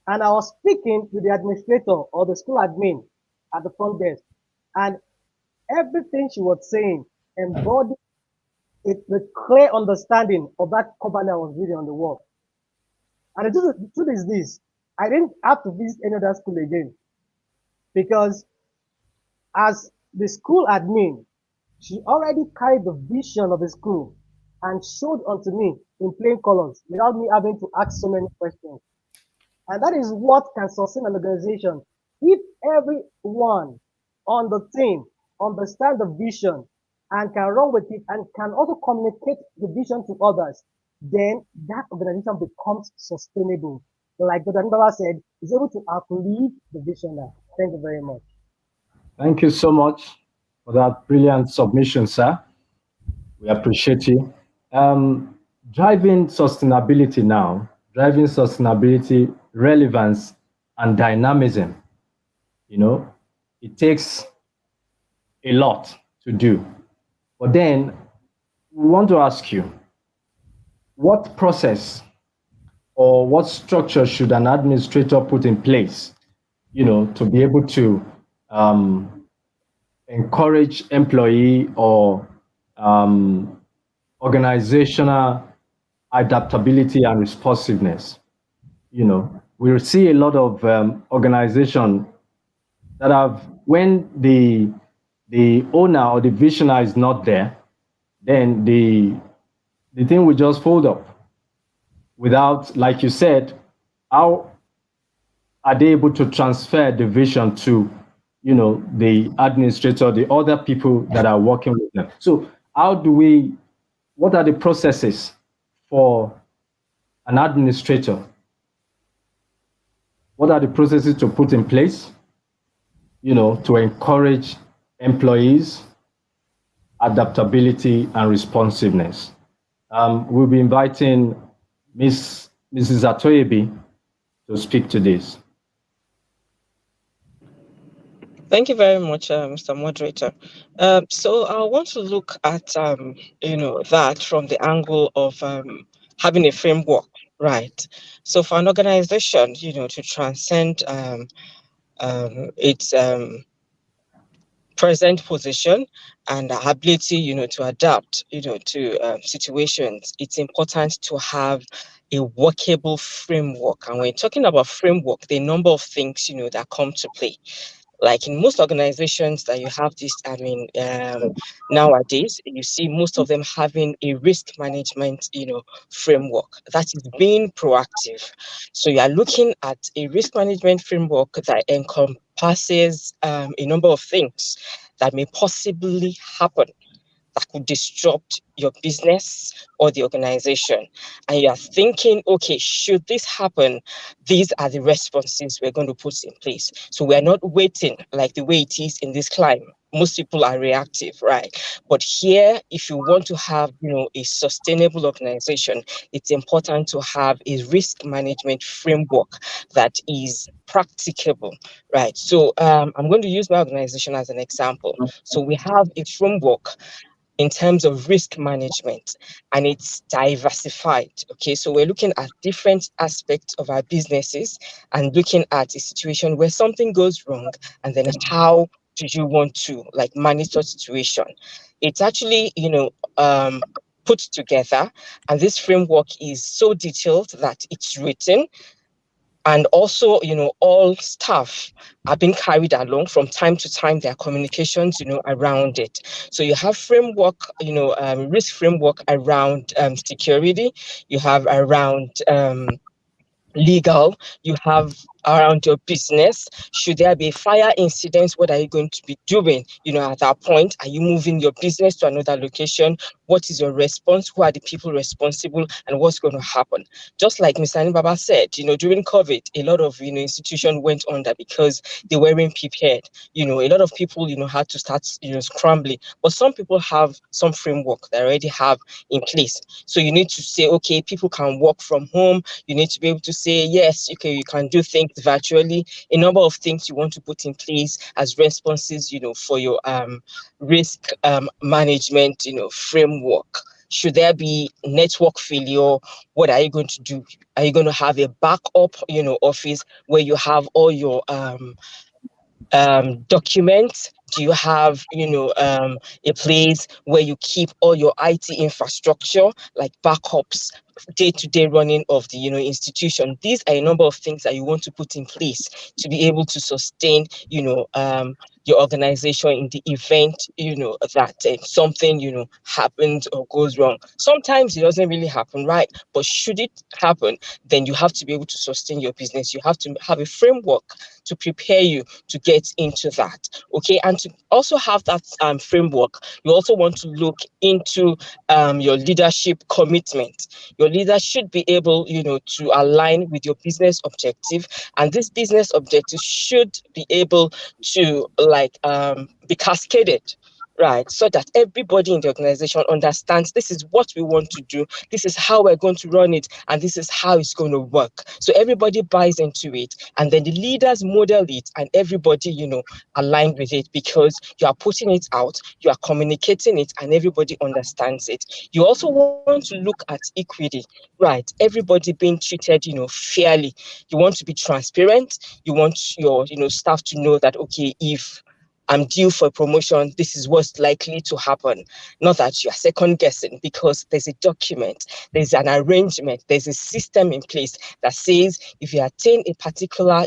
And I was speaking with the administrator or the school admin at the front desk, and everything she was saying embodied the clear understanding of that core value I was reading on the wall. And the truth is this: I didn't have to visit any other school again because as the school admin, she already carried the vision of the school and showed unto me in plain colors without me having to ask so many questions. And that is what can sustain an organization. If everyone on the team understand the vision and can run with it and can also communicate the vision to others, then that organization becomes sustainable. Like Dr. Ndala said, is able to outlive the visionary. Thank you very much. Thank you so much for that brilliant submission, sir. We appreciate you. Driving sustainability now, driving sustainability, relevance, and dynamism. You know, it takes a lot to do. But then we want to ask you, what process or what structure should an administrator put in place, to be able to encourage employee or organizational adaptability and responsiveness? We see a lot of organization that have, when the owner or the visionary is not there, then the thing will just fold up without, like you said, how are they able to transfer the vision to, the administrator, the other people that are working with them? So what are the processes for an administrator? What are the processes to put in place, to encourage employees, adaptability and responsiveness? We'll be inviting Mrs. Atoyebi to speak to this. Thank you very much, Mr. Moderator. So I want to look at, that from the angle of having a framework, right? So for an organization, to transcend its present position and ability, to adapt, to situations, it's important to have a workable framework. And when you're talking about framework, there are a number of things, that come to play. Like in most organizations that you have this, nowadays, you see most of them having a risk management, framework that is being proactive. So you are looking at a risk management framework that encompasses a number of things that may possibly happen that could disrupt your business or the organization. And you are thinking, okay, should this happen? These are the responses we're going to put in place. So we're not waiting like the way it is in this climate. Most people are reactive, right? But here, if you want to have, a sustainable organization, it's important to have a risk management framework that is practicable, right? So I'm going to use my organization as an example. So we have a framework in terms of risk management, and it's diversified. Okay, so we're looking at different aspects of our businesses and looking at a situation where something goes wrong, and then how do you want to manage that situation? It's actually, put together, and this framework is so detailed that it's written. And also, all staff are being carried along from time to time, their communications, around it. So you have framework, risk framework around security. You have around legal, you have around your business. Should there be a fire incident, what are you going to be doing? At that point, are you moving your business to another location? What is your response? Who are the people responsible, and what's going to happen? Just like Mr. Anibaba said, during COVID, a lot of institutions went under because they weren't prepared. A lot of people had to start scrambling. But some people have some framework they already have in place. So you need to say, okay, people can work from home. You need to be able to say, yes, okay, you can do things virtually. A number of things you want to put in place as responses, for your risk management, framework. Should there be network failure? What are you going to do? Are you going to have a backup, office where you have all your documents? Do you have a place where you keep all your IT infrastructure, like backups, day-to-day running of the institution? These are a number of things that you want to put in place to be able to sustain your organization in the event that something happens or goes wrong. Sometimes it doesn't really happen, right? But should it happen, then you have to be able to sustain your business. You have to have a framework to prepare you to get into that. Okay, and to also have that framework, you also want to look into your leadership commitment. Your leader should be able, to align with your business objective, and this business objective should be able to be cascaded, right? So that everybody in the organization understands this is what we want to do, this is how we're going to run it, and this is how it's going to work. So everybody buys into it, and then the leaders model it, and everybody, align with it, because you are putting it out, you are communicating it, and everybody understands it. You also want to look at equity, right? Everybody being treated, fairly. You want to be transparent. You want your, staff to know that, okay, if I'm due for a promotion, this is what's likely to happen. Not that you are second guessing, because there's a document, there's an arrangement, there's a system in place that says if you attain a particular,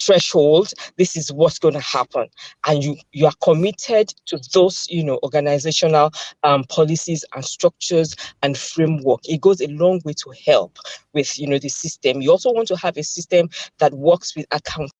threshold, this is what's going to happen, and you are committed to those organizational policies and structures and framework. It goes a long way to help with the system. You also want to have a system that works with accountability.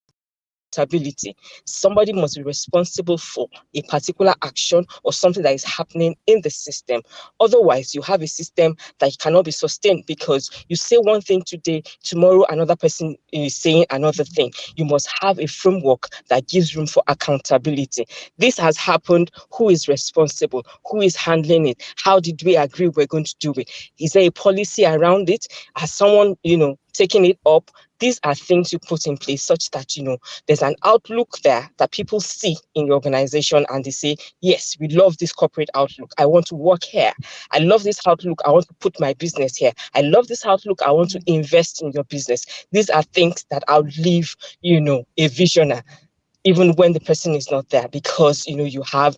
Somebody must be responsible for a particular action or something that is happening in the system. Otherwise, you have a system that cannot be sustained, because you say one thing today, tomorrow another person is saying another thing. You must have a framework that gives room for accountability. This has happened. Who is responsible? Who is handling it? How did we agree we're going to do it? Is there a policy around it? Has someone, taking it up? These are things you put in place such that, there's an outlook there that people see in your organization, and they say, yes, we love this corporate outlook. I want to work here. I love this outlook. I want to put my business here. I love this outlook. I want to invest in your business. These are things that outlive, a visionary, even when the person is not there, because you have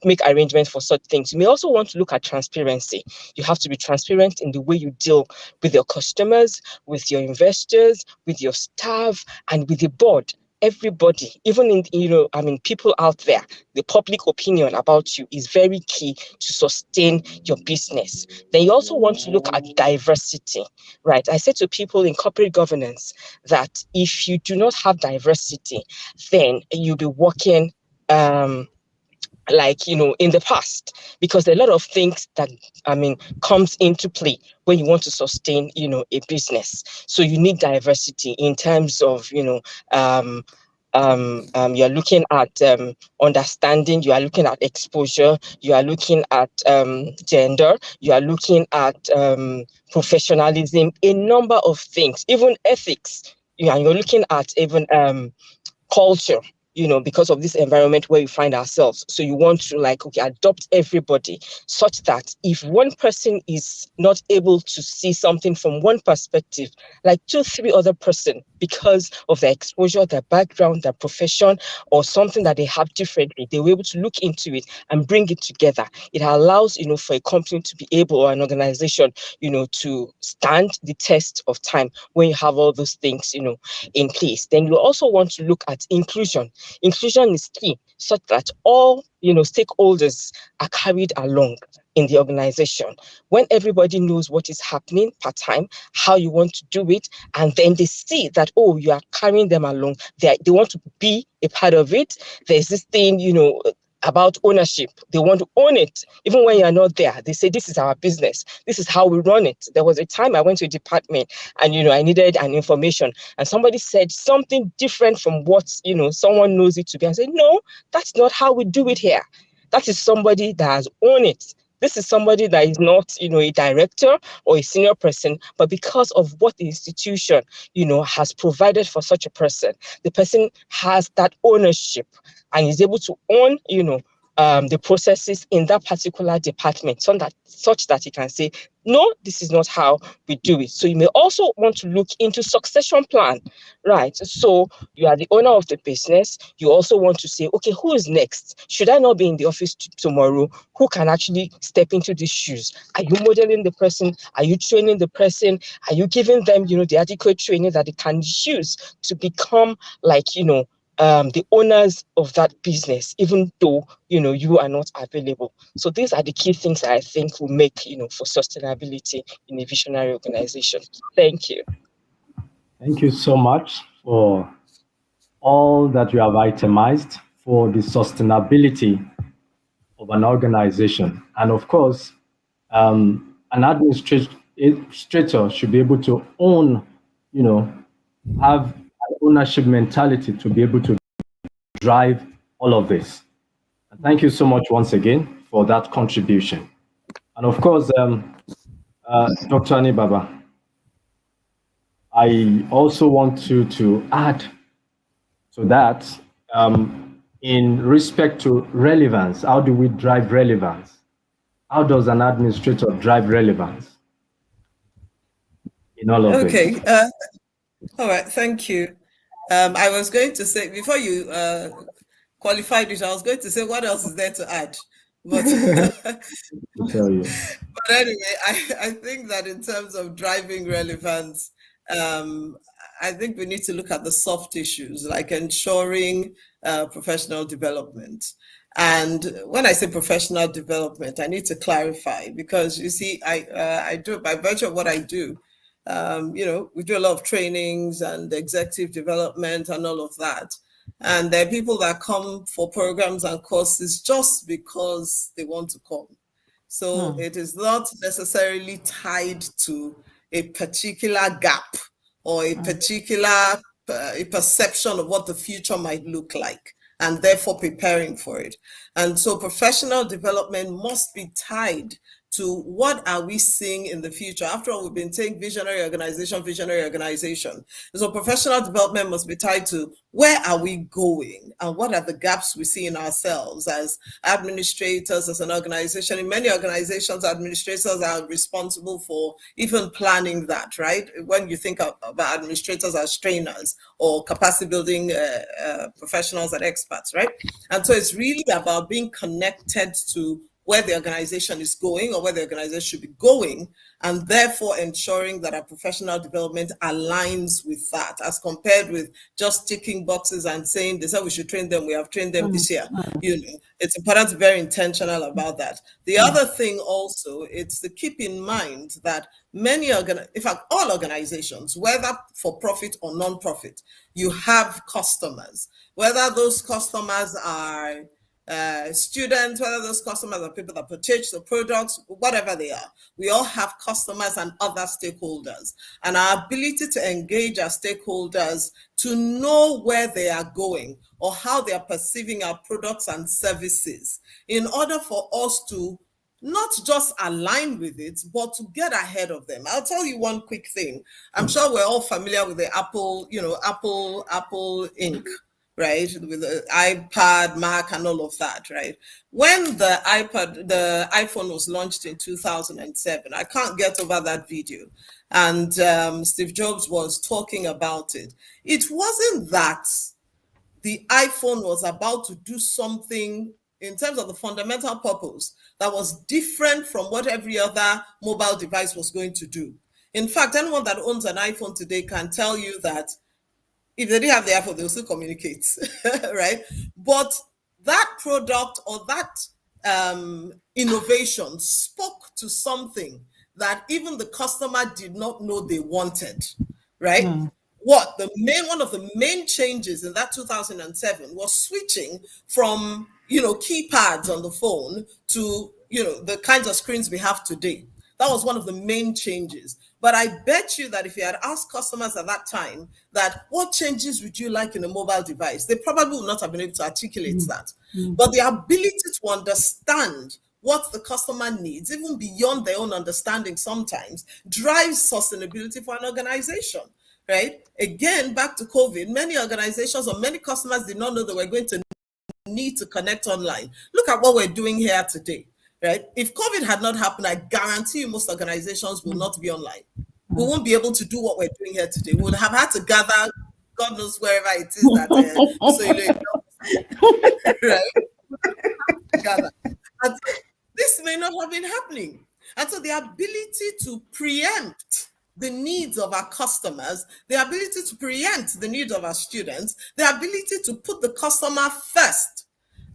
make arrangements for such things. You may also want to look at transparency. You have to be transparent in the way you deal with your customers, with your investors, with your staff, and with the board. Everybody, even in people out there, the public opinion about you is very key to sustain your business. Then you also want to look at diversity, right? I say to people in corporate governance that if you do not have diversity, then you'll be working in the past, because there are a lot of things that comes into play when you want to sustain a business. So you need diversity in terms of you're looking at understanding, you are looking at exposure, you are looking at gender, you are looking at professionalism, a number of things, even ethics. And you're looking at even culture, because of this environment where we find ourselves. So you want to adopt everybody, such that if one person is not able to see something from one perspective, like 2-3 other person, because of their exposure, their background, their profession, or something that they have differently, they were able to look into it and bring it together. It allows, for a company to be able, or an organization, to stand the test of time when you have all those things, in place. Then you also want to look at inclusion. Inclusion is key, such that all stakeholders are carried along in the organization. When everybody knows what is happening part time, how you want to do it, and then they see that, oh, you are carrying them along, they want to be a part of it. There's this thing, about ownership. They want to own it. Even when you're not there, they say, this is our business. This is how we run it. There was a time I went to a department and, I needed an information and somebody said something different from what, someone knows it to be. I said, no, that's not how we do it here. That is somebody that has owned it. This is somebody that is not, a director or a senior person, but because of what the institution, has provided for such a person, the person has that ownership and is able to own, the processes in that particular department, such that he can say, no, this is not how we do it. So you may also want to look into succession plan, right? So you are the owner of the business. You also want to say, okay, who is next? Should I not be in the office tomorrow? Who can actually step into these shoes? Are you modeling the person? Are you training the person? Are you giving them, the adequate training that they can use to become like, the owners of that business, even though, you are not available. So these are the key things that I think will make, for sustainability in a visionary organization. Thank you. Thank you so much for all that you have itemized for the sustainability of an organization. And of course, an administrator should be able to own, have an ownership mentality to be able to drive all of this. And thank you so much once again for that contribution. And of course, Dr. Anibaba, I also want to add to that, in respect to relevance, how do we drive relevance? How does an administrator drive relevance in all of this? Okay. All right. Thank you. I was going to say, before you qualified it, I was going to say, what else is there to add? But, tell you. But anyway, I think that in terms of driving relevance, I think we need to look at the soft issues, like ensuring professional development. And when I say professional development, I need to clarify, because you see, I do, by virtue of what I do, we do a lot of trainings and executive development and all of that. And there are people that come for programs and courses just because they want to come. So it is not necessarily tied to a particular gap or a particular a perception of what the future might look like, and therefore preparing for it. And so professional development must be tied to what are we seeing in the future. After all, we've been saying visionary organization. So professional development must be tied to where are we going and what are the gaps we see in ourselves as administrators, as an organization. In many organizations, administrators are responsible for even planning that, right? When you think about administrators as trainers or capacity building professionals and experts, right? And so it's really about being connected to where the organization is going or where the organization should be going, and therefore ensuring that our professional development aligns with that, as compared with just ticking boxes and saying, this is how we should train them, we have trained them this year. It's important to be very intentional about that. The other thing also, it's to keep in mind that many, in fact, all organizations, whether for profit or non-profit, you have customers, whether those customers are students, whether those customers are people that purchase the products, whatever they are. We all have customers and other stakeholders. And our ability to engage our stakeholders to know where they are going or how they are perceiving our products and services in order for us to not just align with it, but to get ahead of them. I'll tell you one quick thing. I'm sure we're all familiar with the Apple, Apple Inc., right? With the iPad, Mac, and all of that, right? When the iPhone was launched in 2007, I can't get over that video. And Steve Jobs was talking about it. It wasn't that the iPhone was about to do something in terms of the fundamental purpose that was different from what every other mobile device was going to do. In fact, anyone that owns an iPhone today can tell you that if they didn't have the iPhone, they'll still communicate, right? But that product or that innovation spoke to something that even the customer did not know they wanted, right? One of the main changes in that 2007 was switching from, keypads on the phone to, the kinds of screens we have today. That was one of the main changes. But I bet you that if you had asked customers at that time that what changes would you like in a mobile device, they probably would not have been able to articulate that. But the ability to understand what the customer needs, even beyond their own understanding sometimes, drives sustainability for an organization, right? Again, back to COVID, many organizations or many customers did not know they were going to need to connect online. Look at what we're doing here today, right? If COVID had not happened, I guarantee you most organizations will not be online. We won't be able to do what we're doing here today. We would have had to gather, God knows wherever it is that right? Gather. And so this may not have been happening. And so the ability to preempt the needs of our customers, the ability to preempt the needs of our students, the ability to put the customer first,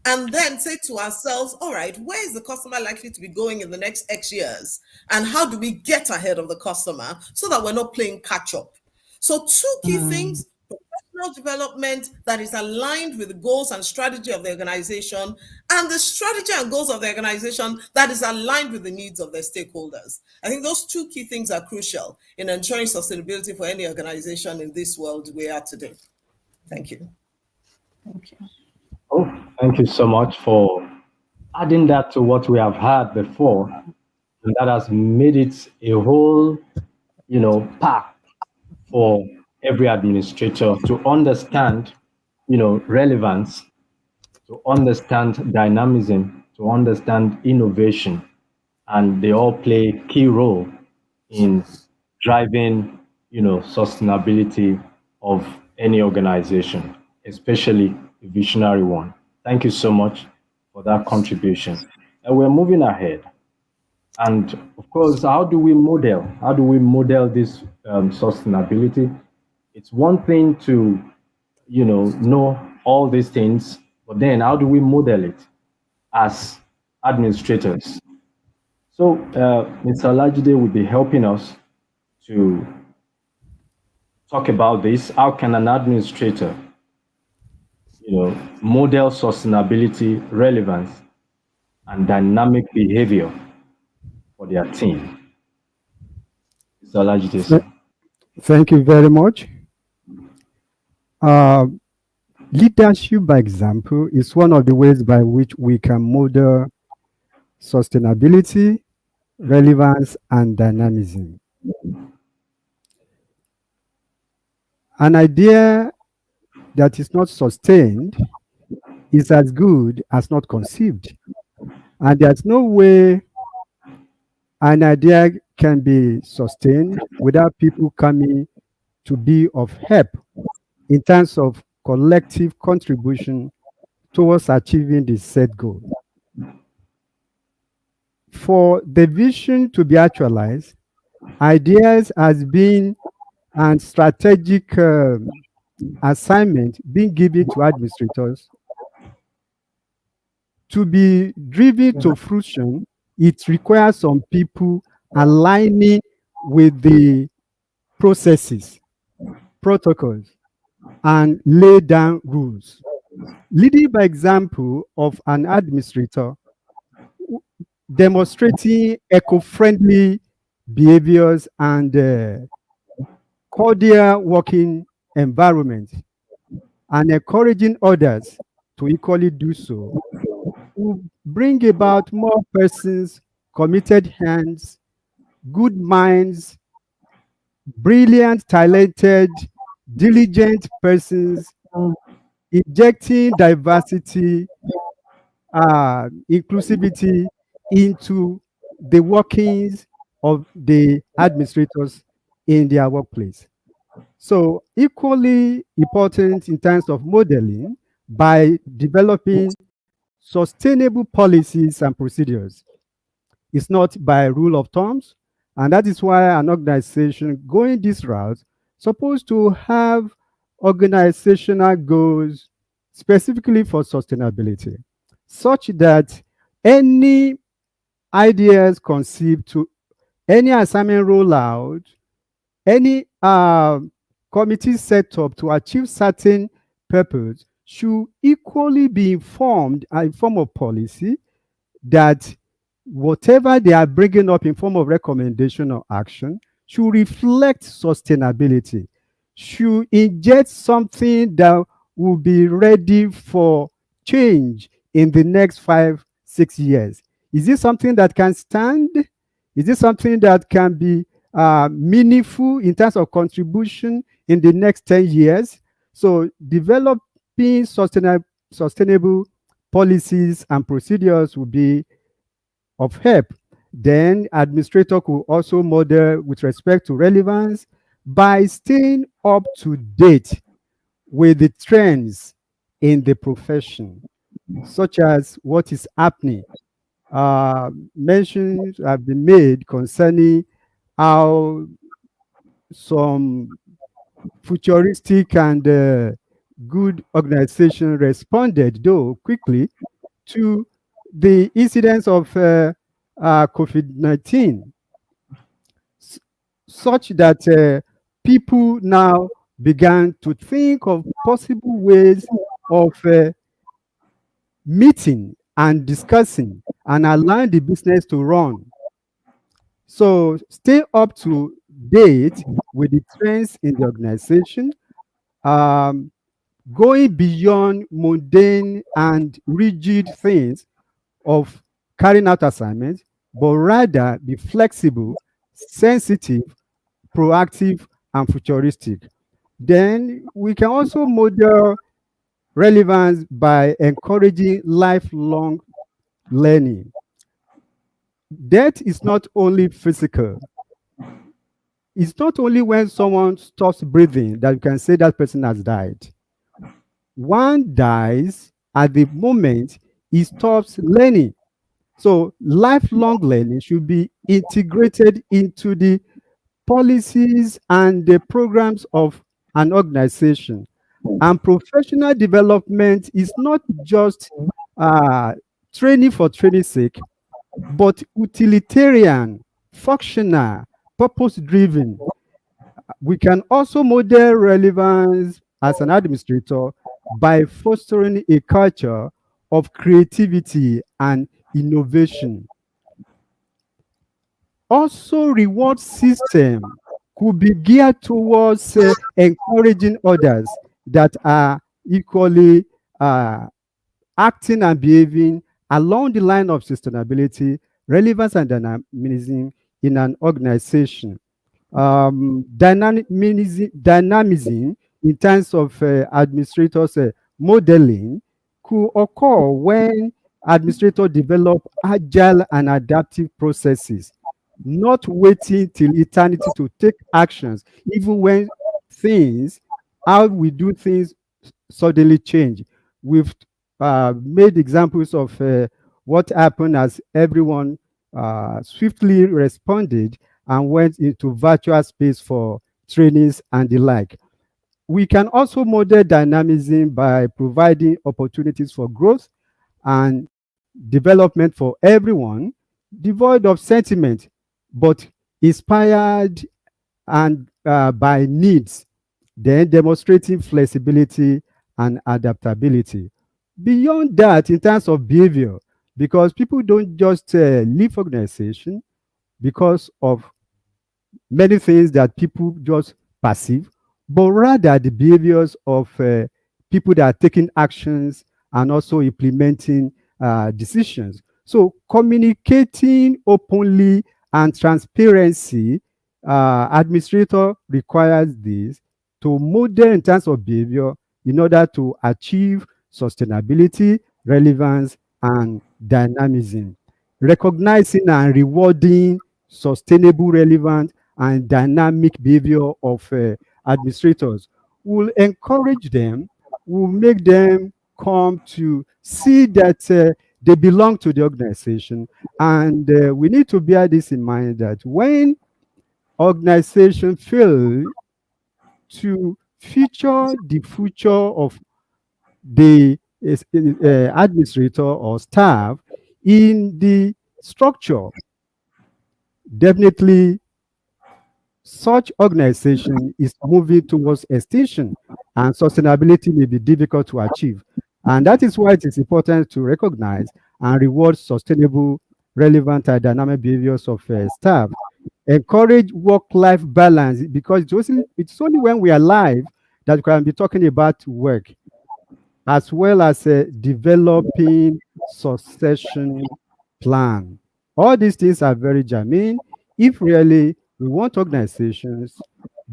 and then say to ourselves, all right, where is the customer likely to be going in the next X years? And how do we get ahead of the customer so that we're not playing catch up? So two key things: professional development that is aligned with the goals and strategy of the organization, and the strategy and goals of the organization that is aligned with the needs of their stakeholders. I think those two key things are crucial in ensuring sustainability for any organization in this world we are today. Thank you. Thank you. Oh, thank you so much for adding that to what we have had before. And that has made it a whole, path for every administrator to understand, relevance, to understand dynamism, to understand innovation. And they all play a key role in driving, sustainability of any organization, especially a visionary one. Thank you so much for that contribution. And we're moving ahead. And of course, how do we model? How do we model this sustainability? It's one thing to, know all these things, but then how do we model it as administrators? So, Mr. Lajide will be helping us to talk about this. How can an administrator, model sustainability, relevance, and dynamic behavior for their team? Mr. Lajide. Thank you very much. Leadership by example is one of the ways by which we can model sustainability, relevance, and dynamism. An idea that is not sustained is as good as not conceived. And there's no way an idea can be sustained without people coming to be of help in terms of collective contribution towards achieving the set goal. For the vision to be actualized, ideas has been and strategic assignment being given to administrators to be driven to fruition. It requires some people aligning with the processes, protocols, and lay down rules. Leading by example of an administrator demonstrating eco-friendly behaviors and cordial working environment and encouraging others to equally do so will bring about more persons, committed hands, good minds, brilliant, talented, diligent persons, injecting diversity, inclusivity into the workings of the administrators in their workplace. So equally important in terms of modeling by developing sustainable policies and procedures. It's not by rule of thumbs, and that is why an organization going this route supposed to have organizational goals specifically for sustainability, such that any ideas conceived to any assignment rollout, any committee set up to achieve certain purpose should equally be informed in form of policy that whatever they are bringing up in form of recommendation or action should reflect sustainability, should inject something that will be ready for change in the next 5, 6 years. Is this something that can stand? Is this something that can be meaningful in terms of contribution in the next 10 years? So developing sustainable policies and procedures will be of help. Then administrator could also model with respect to relevance by staying up to date with the trends in the profession, such as what is happening. Mentions have been made concerning how some futuristic and good organization responded, though quickly, to the incidence of COVID-19, such that people now began to think of possible ways of meeting and discussing and allowing the business to run. So stay up to date with the trends in the organization, um, going beyond mundane and rigid things of carrying out assignments, but rather be flexible, sensitive, proactive, and futuristic. Then we can also model relevance by encouraging lifelong learning. Death is not only physical. It's not only when someone stops breathing that you can say that person has died. One dies at the moment he stops learning. So lifelong learning should be integrated into the policies and the programs of an organization. And professional development is not just training for training's sake, but utilitarian, functional, purpose-driven. We can also model relevance as an administrator by fostering a culture of creativity and innovation. Also, reward system could be geared towards encouraging others that are equally acting and behaving along the line of sustainability, relevance, and dynamism in an organization. Dynamism in terms of administrators modeling could occur when administrators develop agile and adaptive processes, not waiting till eternity to take actions, even when things, how we do things suddenly change. We've made examples of what happened as everyone swiftly responded and went into virtual space for trainings and the like. We can also model dynamism by providing opportunities for growth and development for everyone, devoid of sentiment, but inspired and by needs, then demonstrating flexibility and adaptability. Beyond that, in terms of behavior, because people don't just leave organization because of many things that people just perceive, but rather the behaviors of people that are taking actions and also implementing decisions. So communicating openly and transparency, administrator requires this to model in terms of behavior in order to achieve sustainability, relevance, and dynamism. Recognizing and rewarding sustainable, relevant, and dynamic behavior of administrators will encourage them, will make them come to see that they belong to the organization. And we need to bear this in mind that when organization fail to feature the future of the administrator or staff in the structure, definitely such organization is moving towards extinction, and sustainability may be difficult to achieve. And that is why it is important to recognize and reward sustainable, relevant, and dynamic behaviors of staff. Encourage work-life balance, because it's only when we are alive that we can be talking about work, as well as developing succession plan. All these things are very germane if really we want organizations,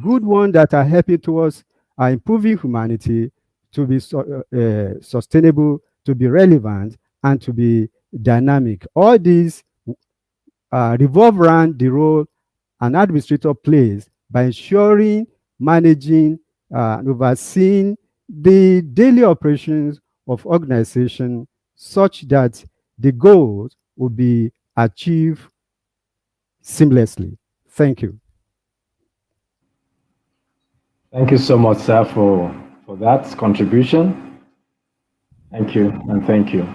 good ones that are helping towards improving humanity, to be sustainable, to be relevant, and to be dynamic. All these revolve around the role an administrator plays by ensuring, managing, and overseeing the daily operations of organization, such that the goals will be achieved seamlessly. Thank you. Thank you so much, sir, for that contribution. Thank you, and thank you.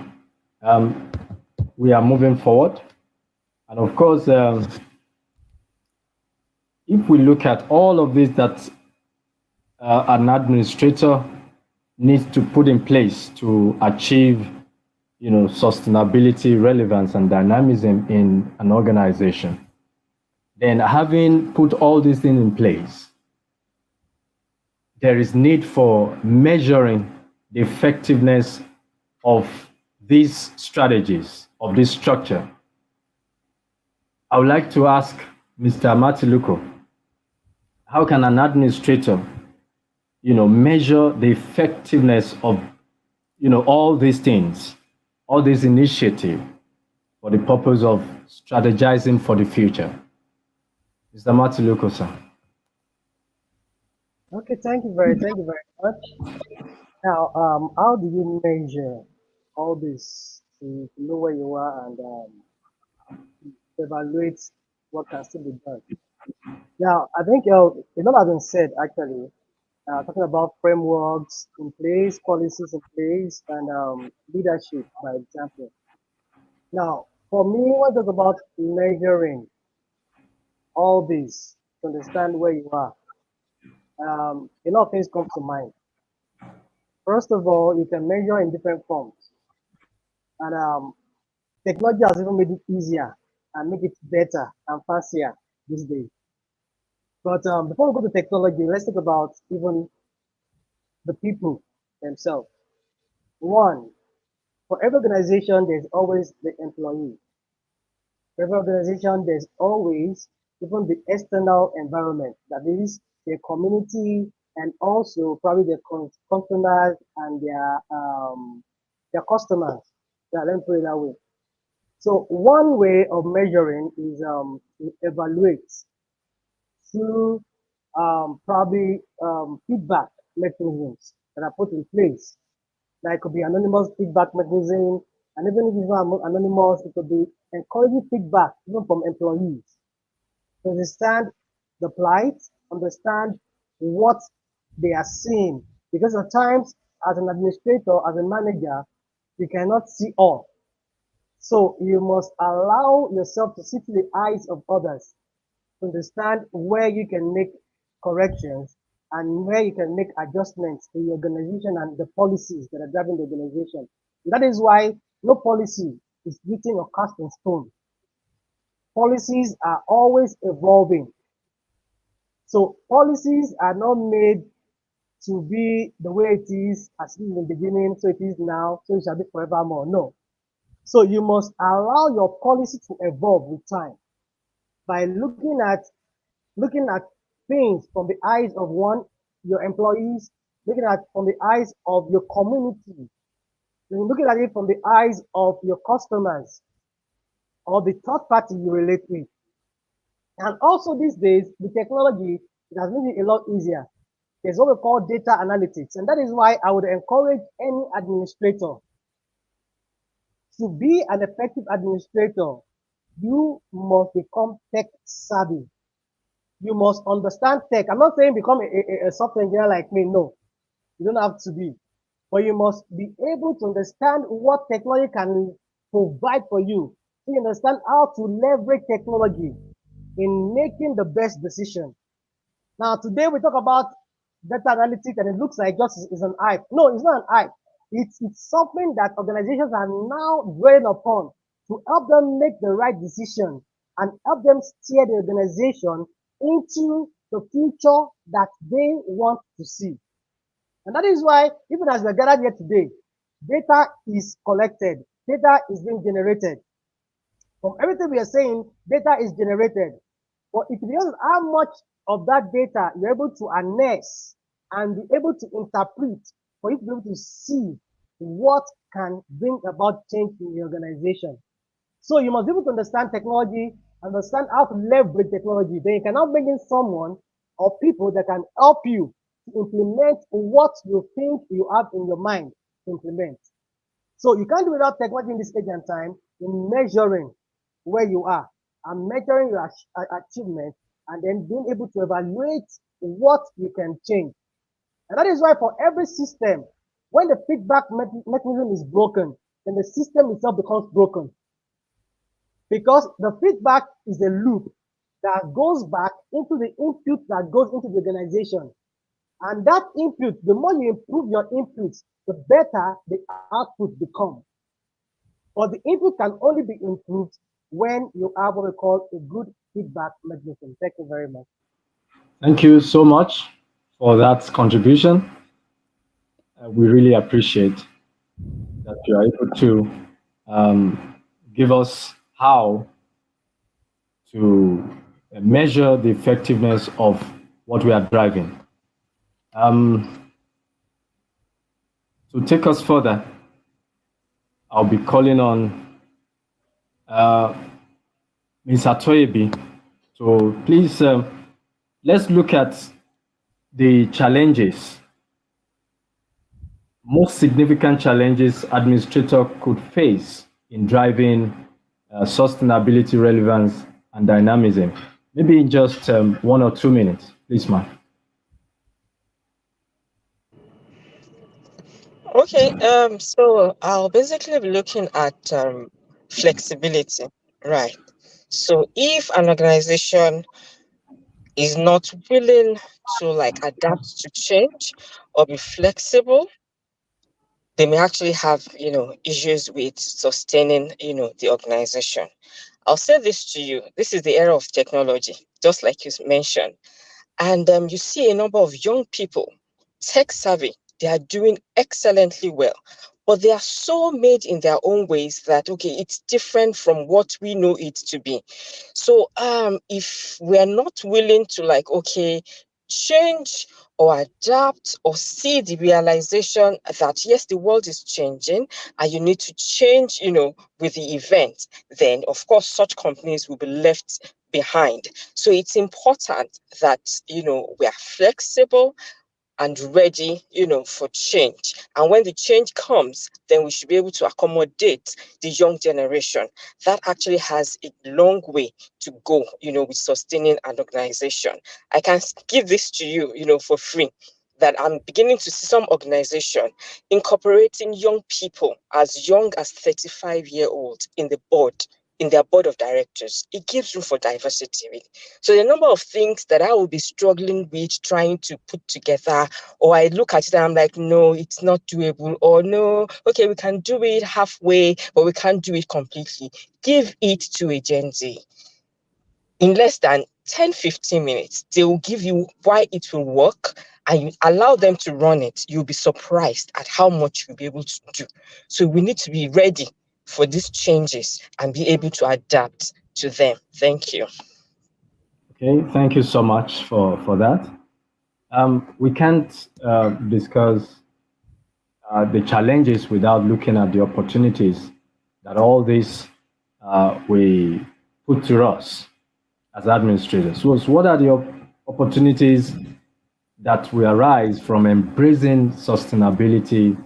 We are moving forward. And of course, if we look at all of this that an administrator needs to put in place to achieve, sustainability, relevance, and dynamism in an organization, then having put all these things in place, there is need for measuring the effectiveness of these strategies, of this structure. I would like to ask Mr. Matiluko, how can an administrator, measure the effectiveness of, all these things, all these initiatives for the purpose of strategizing for the future? Mr. Matiluko, sir. Okay, thank you very much. Now, how do you measure all this to know where you are and evaluate what can still be done? Now, I think a lot has been said actually, talking about frameworks in place, policies in place, and leadership, by example. Now, for me, when I talk about measuring all this to understand where you are, a lot of things come to mind. First of all, you can measure in different forms, and technology has even made it easier and make it better and faster these days. But before we go to technology, let's talk about even the people themselves. One, for every organization, there's always the employee. For every organization, there's always even the external environment, that is their community and also probably their customers and their customers. Yeah, let me put it that way. So one way of measuring is to evaluate through probably feedback mechanisms that are put in place. That could be anonymous feedback mechanism, and even if it's not anonymous, it could be encouraging feedback even from employees to understand the plight, understand what they are seeing. Because at times, as an administrator, as a manager, you cannot see all. So you must allow yourself to see through the eyes of others to understand where you can make corrections and where you can make adjustments to the organization and the policies that are driving the organization. And that is why no policy is written or cast in stone. Policies are always evolving. So policies are not made to be the way it is as in the beginning, so it is now, so it shall be forevermore. No. So you must allow your policy to evolve with time by looking at things from the eyes of one, your employees, looking at from the eyes of your community, looking at it from the eyes of your customers or the third party you relate with. And also these days, the technology, it has made it a lot easier. There's what we call data analytics. And that is why I would encourage any administrator to be an effective administrator. You must become tech savvy. You must understand tech. I'm not saying become a software engineer like me. No, you don't have to be. But you must be able to understand what technology can provide for you. So you understand how to leverage technology in making the best decision. Now, today we talk about data analytics, and it looks like just is an hype. No, it's not an hype. It's something that organizations are now drawing upon to help them make the right decision and help them steer the organization into the future that they want to see. And that is why, even as we're gathered here today, data is collected, data is being generated. From everything we are saying, data is generated. But it depends on how much of that data you're able to harness and be able to interpret for you to be able to see what can bring about change in the organization. So you must be able to understand technology, understand how to leverage technology. Then you cannot bring in someone or people that can help you to implement what you think you have in your mind to implement. So you can't do without technology in this age and time in measuring where you are and measuring your achievement and then being able to evaluate what you can change. And that is why for every system, when the feedback mechanism is broken, then the system itself becomes broken. Because the feedback is a loop that goes back into the input that goes into the organization. And that input, the more you improve your inputs, the better the output becomes. But the input can only be improved when you have what we call a good feedback mechanism. Thank you very much. Thank you so much for that contribution. We really appreciate that you are able to give us how to measure the effectiveness of what we are driving. To take us further, I'll be calling on Ms. Atoyebi. So please, let's look at the challenges, most significant challenges administrator could face in driving sustainability, relevance, and dynamism. Maybe in just 1 or 2 minutes, please, ma'am. Okay, so I'll basically be looking at flexibility, right? So if an organization is not willing to like adapt to change or be flexible, they may actually have, issues with sustaining, the organization. I'll say this to you. This is the era of technology, just like you mentioned. And you see a number of young people, tech savvy, they are doing excellently well. But they are so made in their own ways that, okay, it's different from what we know it to be. So if we are not willing to like, okay, change or adapt or see the realization that yes, the world is changing and you need to change, with the event, then of course such companies will be left behind. So it's important that, we are flexible and ready, for change. And when the change comes, then we should be able to accommodate the young generation. That actually has a long way to go, with sustaining an organization. I can give this to you, for free, that I'm beginning to see some organization incorporating young people as young as 35-year-olds in their board of directors. It gives room for diversity. Really. So the number of things that I will be struggling with trying to put together, or I look at it and I'm like, no, it's not doable, or no, okay, we can do it halfway, but we can't do it completely. Give it to a Gen Z. In less than 10, 15 minutes, they will give you why it will work, and you allow them to run it. You'll be surprised at how much you'll be able to do. So we need to be ready for these changes and be able to adapt to them. Thank you. Okay, thank you so much for that. We can't discuss the challenges without looking at the opportunities that all this we put to us as administrators. So what are the opportunities that will arise from embracing sustainability,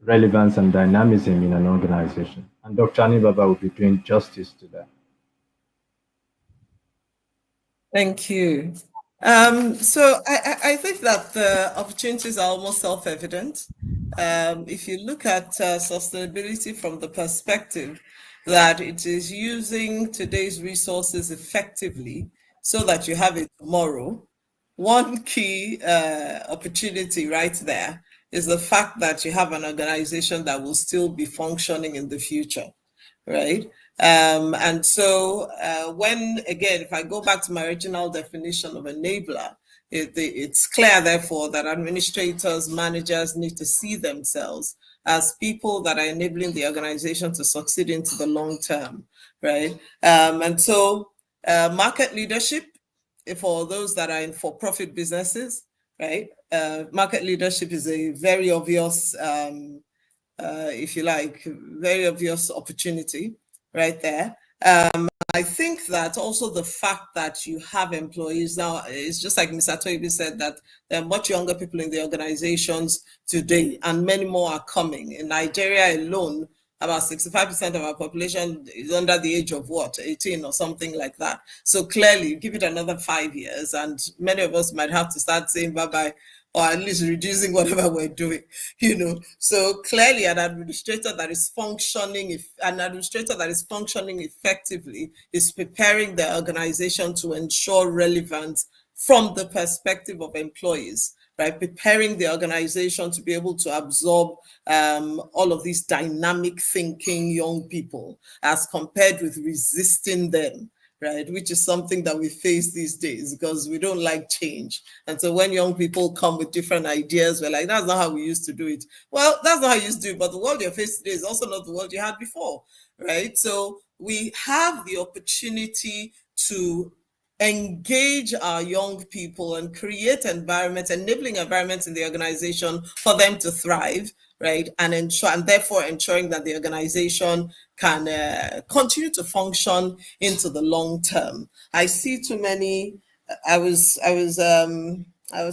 relevance, and dynamism in an organization? And Dr. Anibaba will be doing justice to that. Thank you. So I think that the opportunities are almost self-evident. If you look at sustainability from the perspective that it is using today's resources effectively so that you have a tomorrow. One key opportunity right there is the fact that you have an organization that will still be functioning in the future, right? And so when, again, if I go back to my original definition of enabler, it's clear, therefore, that administrators, managers need to see themselves as people that are enabling the organization to succeed into the long term, right? And so market leadership, for those that are in for-profit businesses, right? Market leadership is a very obvious, if you like, very obvious opportunity right there. I think that also the fact that you have employees now, it's just like Mr. Toibi said, that there are much younger people in the organizations today, and many more are coming. In Nigeria alone, about 65% of our population is under the age of what, 18 or something like that. So clearly, give it another 5 years, and many of us might have to start saying bye-bye, or at least reducing whatever we're doing, you know. So clearly an administrator that is functioning effectively is preparing the organization to ensure relevance from the perspective of employees, right? Preparing the organization to be able to absorb all of these dynamic thinking young people as compared with resisting them, right? Which is something that we face these days because we don't like change. And so when young people come with different ideas, we're like, that's not how we used to do it. Well, that's not how you used to do it, but the world you're facing today is also not the world you had before, right? So we have the opportunity to engage our young people and create environments, enabling environments in the organization for them to thrive, right? And ensure, and therefore ensuring that the organization can continue to function into the long term. I see too many. I was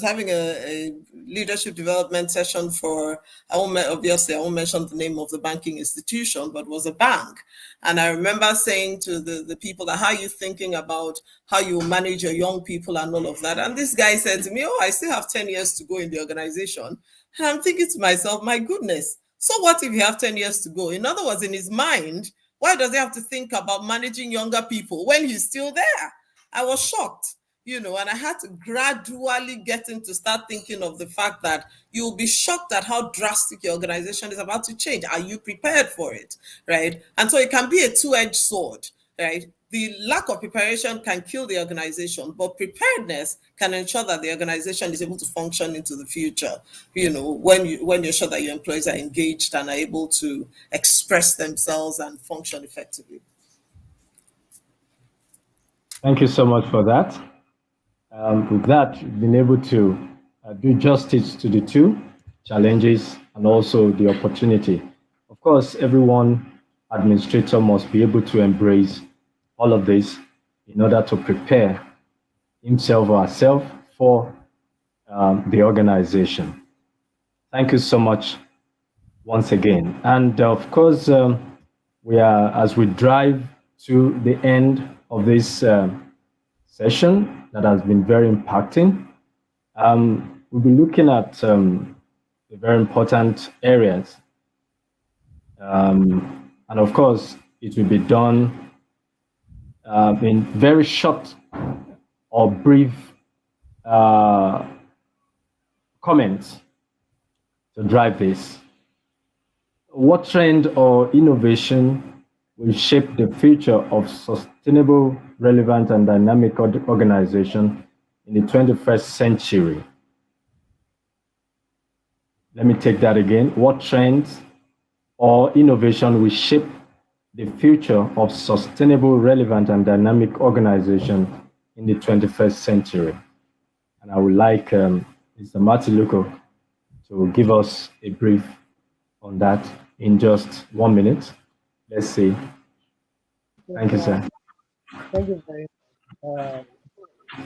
having a leadership development session for, obviously I won't mention the name of the banking institution, but it was a bank. And I remember saying to the people that, how are you thinking about how you manage your young people and all of that? And this guy said to me, oh, I still have 10 years to go in the organization. And I'm thinking to myself, my goodness, so what if you have 10 years to go? In other words, in his mind, why does he have to think about managing younger people when he's still there? I was shocked, you know, and I had to gradually get him to start thinking of the fact that you'll be shocked at how drastic your organization is about to change. Are you prepared for it, right? And so it can be a two-edged sword, right? The lack of preparation can kill the organization, but preparedness can ensure that the organization is able to function into the future. You know, when you're sure that your employees are engaged and are able to express themselves and function effectively. Thank you so much for that. With that, we've been able to do justice to the two challenges and also the opportunity. Of course, everyone administrator must be able to embrace all of this in order to prepare himself or herself for the organization. Thank you so much once again. And of course, we are, as we drive to the end of this session that has been very impacting, we'll be looking at the very important areas. And of course, it will be done in very short or brief comments to drive this. What trend or innovation will shape the future of sustainable, relevant, and dynamic organization in the 21st century? Let me take that again. What trends or innovation will shape the future of sustainable, relevant, and dynamic organization in the 21st century? And I would like Mr. Matiluko to give us a brief on that in just 1 minute. Let's see. Thank you, sir. Thank you very much.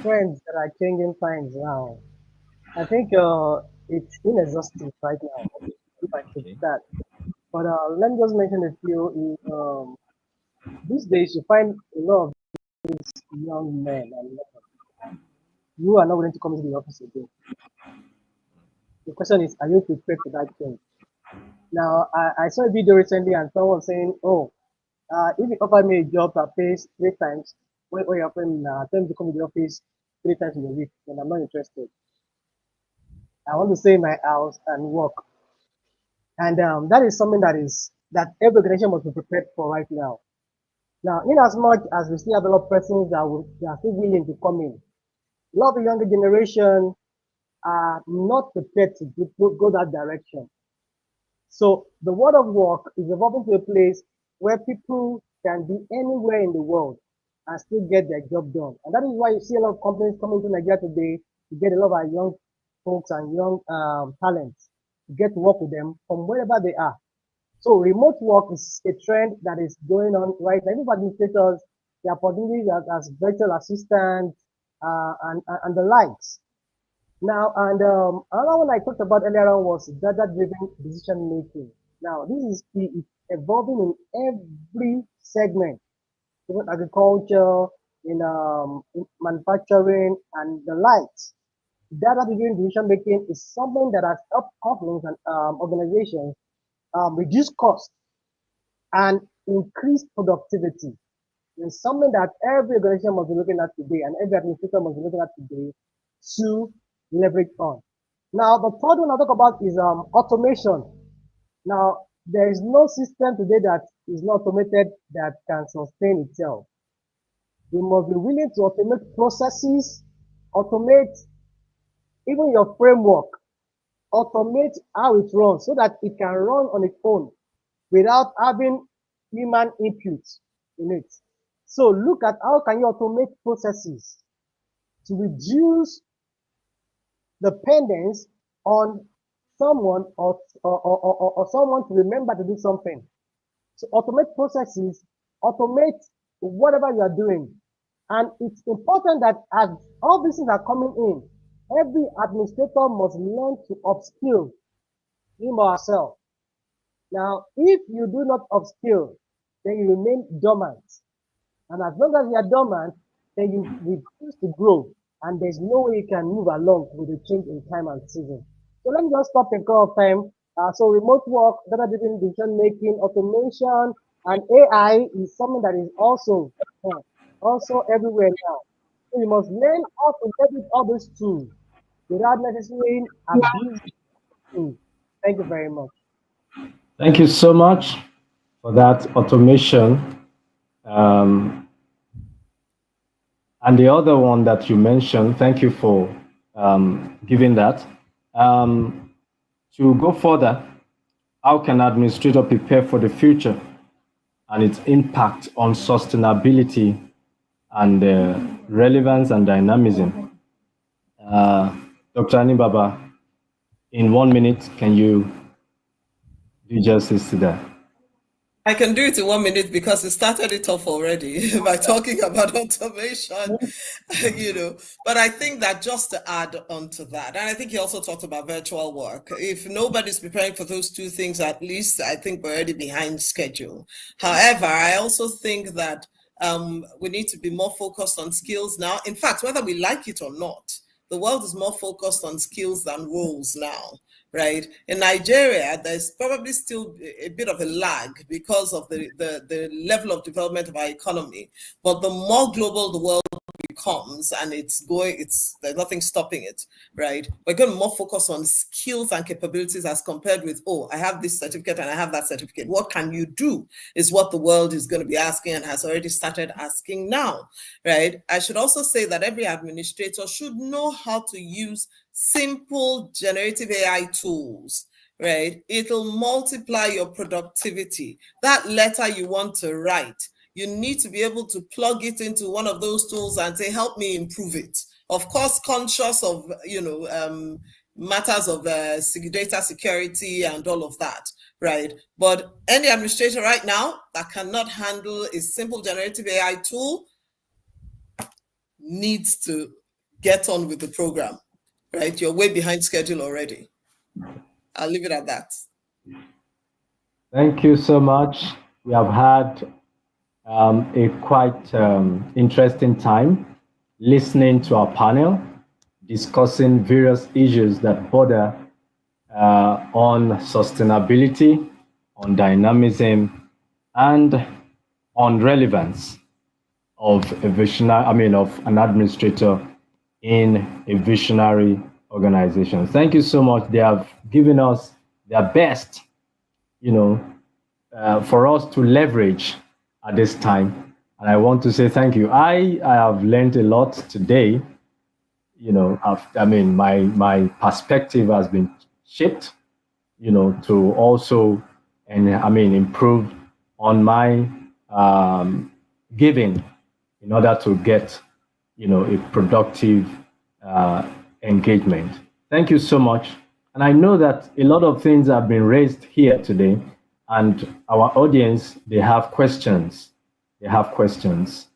Trends that are changing times now. I think it's inexhaustive right now, if I could start. But let me just mention a few. These days, you find a lot of these young men and women who are not willing to come to the office again. The question is, are you prepared for that change? Now, I saw a video recently and someone was saying, oh, If you offer me a job that pays 3 times, when you're offering time to come to the office 3 times in a week, then I'm not interested. I want to stay in my house and work. And that is something that every organization must be prepared for right now. Now, in as much as we still have a lot of persons that are still willing to come in, a lot of the younger generation are not prepared to go that direction. So the world of work is evolving to a place where people can be anywhere in the world and still get their job done. And that is why you see a lot of companies coming to Nigeria today to get a lot of our young folks and young talents to get to work with them from wherever they are. So remote work is a trend that is going on right now. Even for administrators, the opportunities as virtual assistants and the likes. Now, and another one I talked about earlier on was data-driven decision making. Now, this is key. It's evolving in every segment, even agriculture, in manufacturing, and the likes. Data-driven decision making is something that has helped companies and organizations reduce costs and increase productivity. It's something that every organization must be looking at today and every administrator must be looking at today to leverage on. Now, the third one I'll talk about is automation. Now, there is no system today that is not automated that can sustain itself. You must be willing to automate processes, automate even your framework, automate how it runs so that it can run on its own without having human input in it. So look at how can you automate processes to reduce dependence on someone or someone to remember to do something. So automate processes, automate whatever you are doing. And it's important that as all these things are coming in, every administrator must learn to upskill him or herself. Now, if you do not upskill, then you remain dormant. And as long as you are dormant, then you refuse to grow. And there's no way you can move along with the change in time and season. So let me just stop the call of time. So remote work, data-driven decision making, automation, and AI is something that is also everywhere now. So you must learn how to leverage all these tools without necessarily abusing tools. Thank you very much. Thank you so much for that automation. Um, and the other one that you mentioned, thank you for giving that. To go further, how can administrator prepare for the future and its impact on sustainability and relevance and dynamism? Dr. Anibaba, in 1 minute, can you do justice to that? I can do it in 1 minute because you started it off already by talking about automation, But I think that just to add on to that, and I think you also talked about virtual work. If nobody's preparing for those two things, at least I think we're already behind schedule. However, I also think that we need to be more focused on skills now. In fact, whether we like it or not, the world is more focused on skills than roles now. Right. In Nigeria, there's probably still a bit of a lag because of the level of development of our economy. But the more global the world becomes, and there's nothing stopping it, right? We're going to more focus on skills and capabilities as compared with, oh, I have this certificate and I have that certificate. What can you do is what the world is going to be asking and has already started asking now, right? I should also say that every administrator should know how to use simple generative AI tools, right? It'll multiply your productivity. That letter you want to write, you need to be able to plug it into one of those tools and say, help me improve it. Of course, conscious of, matters of data security and all of that, right? But any administrator right now that cannot handle a simple generative AI tool needs to get on with the program, right? You're way behind schedule already. I'll leave it at that. Thank you so much. We have had a quite interesting time listening to our panel, discussing various issues that border on sustainability, on dynamism, and on relevance of a visionary, of an administrator in a visionary organization. Thank you so much. They have given us their best, for us to leverage at this time. And I want to say thank you. I have learned a lot today. My perspective has been shaped, to also, improve on my giving in order to get, a productive engagement. Thank you so much. And I know that a lot of things have been raised here today, and our audience, they have questions. They have questions,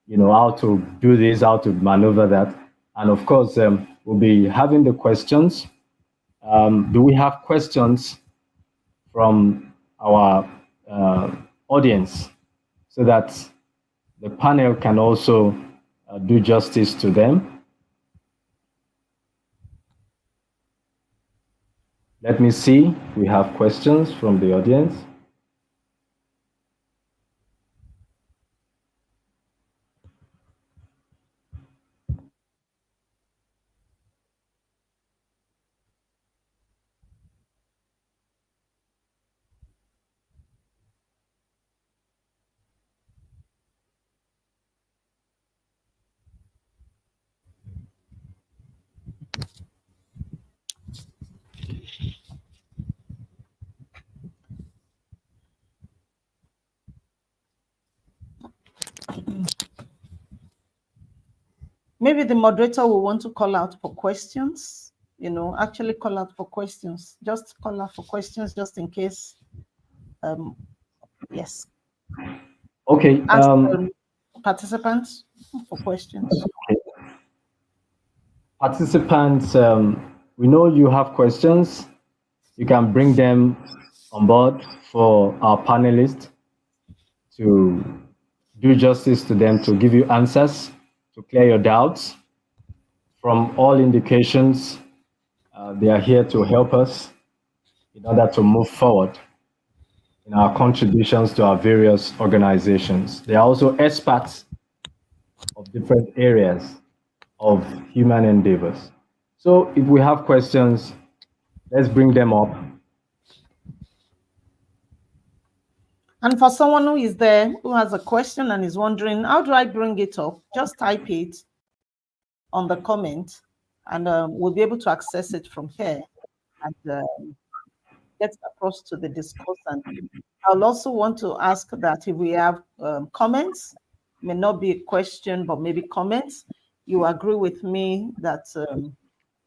how to do this, how to maneuver that. And of course, we'll be having the questions. Do we have questions from our audience so that the panel can also do justice to them? Let me see. We have questions from the audience. Maybe the moderator will want to call out for questions, actually call out for questions. Just call out for questions just in case. Yes. Okay. Ask participants for questions. Okay. Participants, we know you have questions. You can bring them on board for our panelists to do justice to them, to give you answers, to clear your doubts. From all indications, they are here to help us in order to move forward in our contributions to our various organizations. They are also experts of different areas of human endeavors. So if we have questions, let's bring them up. And for someone who is there, who has a question and is wondering, how do I bring it up? Just type it on the comment, and we'll be able to access it from here and get across to the discussant. I'll also want to ask that if we have comments, may not be a question, but maybe comments, you agree with me that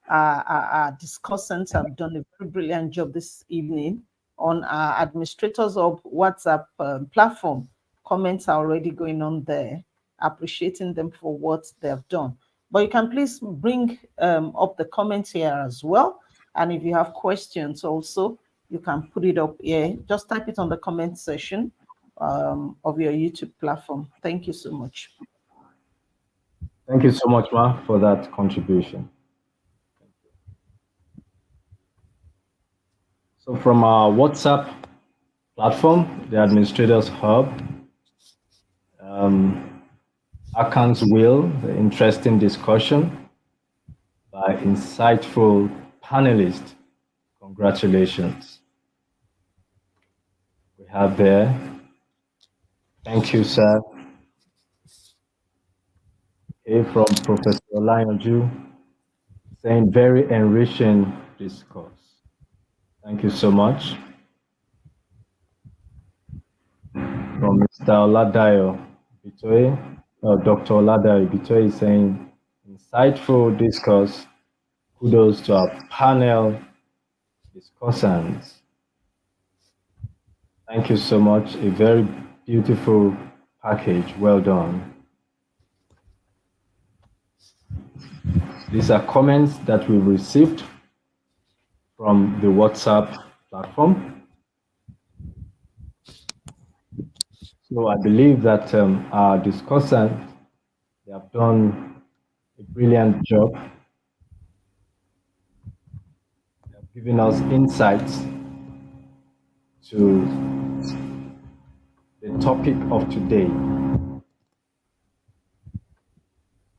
our discussants have done a very brilliant job this evening on our administrators of WhatsApp platform. Comments are already going on there, appreciating them for what they have done. But you can please bring up the comments here as well. And if you have questions also, you can put it up here. Just type it on the comment section of your YouTube platform. Thank you so much. Thank you so much, Ma, for that contribution. So from our WhatsApp platform, the Administrators Hub, Akan's Will, the interesting discussion by insightful panelists. Congratulations. We have there. Thank you, sir. Okay, from Professor Olayanju, saying very enriching discourse. Thank you so much. From Mr. Oladayo Bitoye, Dr. Oladayo Bitoye saying insightful discourse. Kudos to our panel discussants. Thank you so much. A very beautiful package. Well done. These are comments that we received from the WhatsApp platform. So I believe that our discussants, they have done a brilliant job. They have given us insights to the topic of today.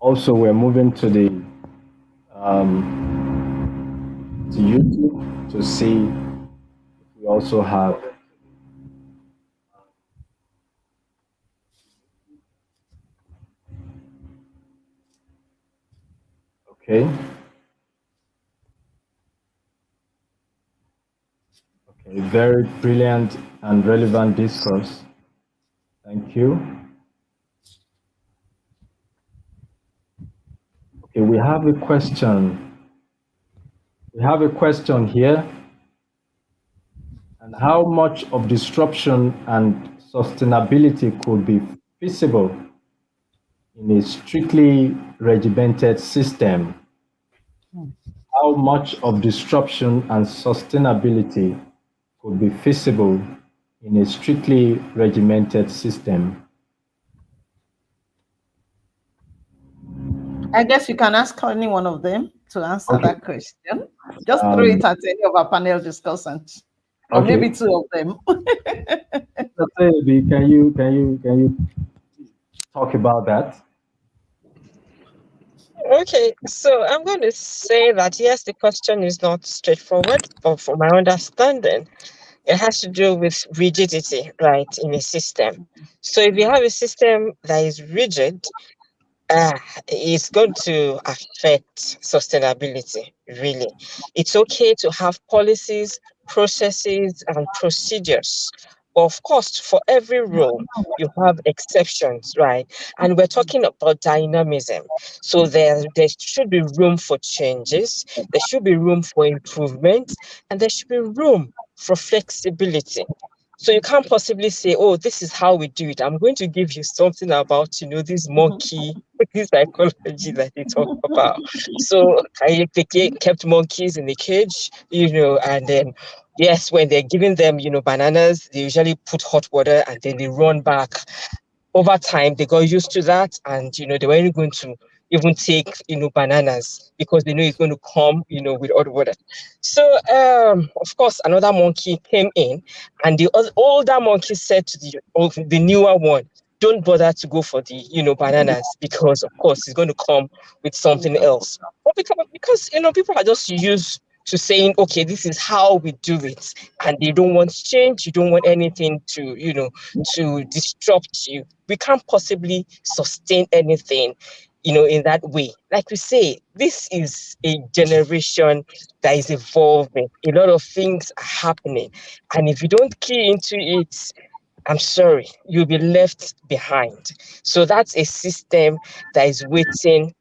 Also, we're moving to the to YouTube to see if we also have okay. Okay, very brilliant and relevant discourse. Thank you. Okay, we have a question. We have a question here. And how much of disruption and sustainability could be feasible in a strictly regimented system? How much of disruption and sustainability could be feasible in a strictly regimented system? I guess you can ask any one of them to answer Okay. that question. Just throw it at any of our panel discussants, or Okay. maybe two of them. Mr. Sebi, can you talk about that? Okay, so I'm going to say that yes, the question is not straightforward, but from my understanding, it has to do with rigidity, right, in a system. So if you have a system that is rigid, it's going to affect sustainability, really. It's okay to have policies, processes, and procedures. Of course, for every rule, you have exceptions, right? And we're talking about dynamism. So there should be room for changes, there should be room for improvement, and there should be room for flexibility. So you can't possibly say, oh, this is how we do it. I'm going to give you something about, this monkey, this psychology that they talk about. So they kept monkeys in the cage, and then, yes, when they're giving them, bananas, they usually put hot water and then they run back. Over time, they got used to that, and they weren't going to even take bananas because they know it's going to come with hot water. So of course, another monkey came in, and the older monkey said to the newer one, don't bother to go for the bananas, because of course it's going to come with something else. But because people are just used to saying, okay, this is how we do it, and they don't want change, you don't want anything to disrupt you. We can't possibly sustain anything in that way. Like we say, this is a generation that is evolving. A lot of things are happening, and if you don't key into it, I'm sorry, you'll be left behind. So that's a system that is waiting,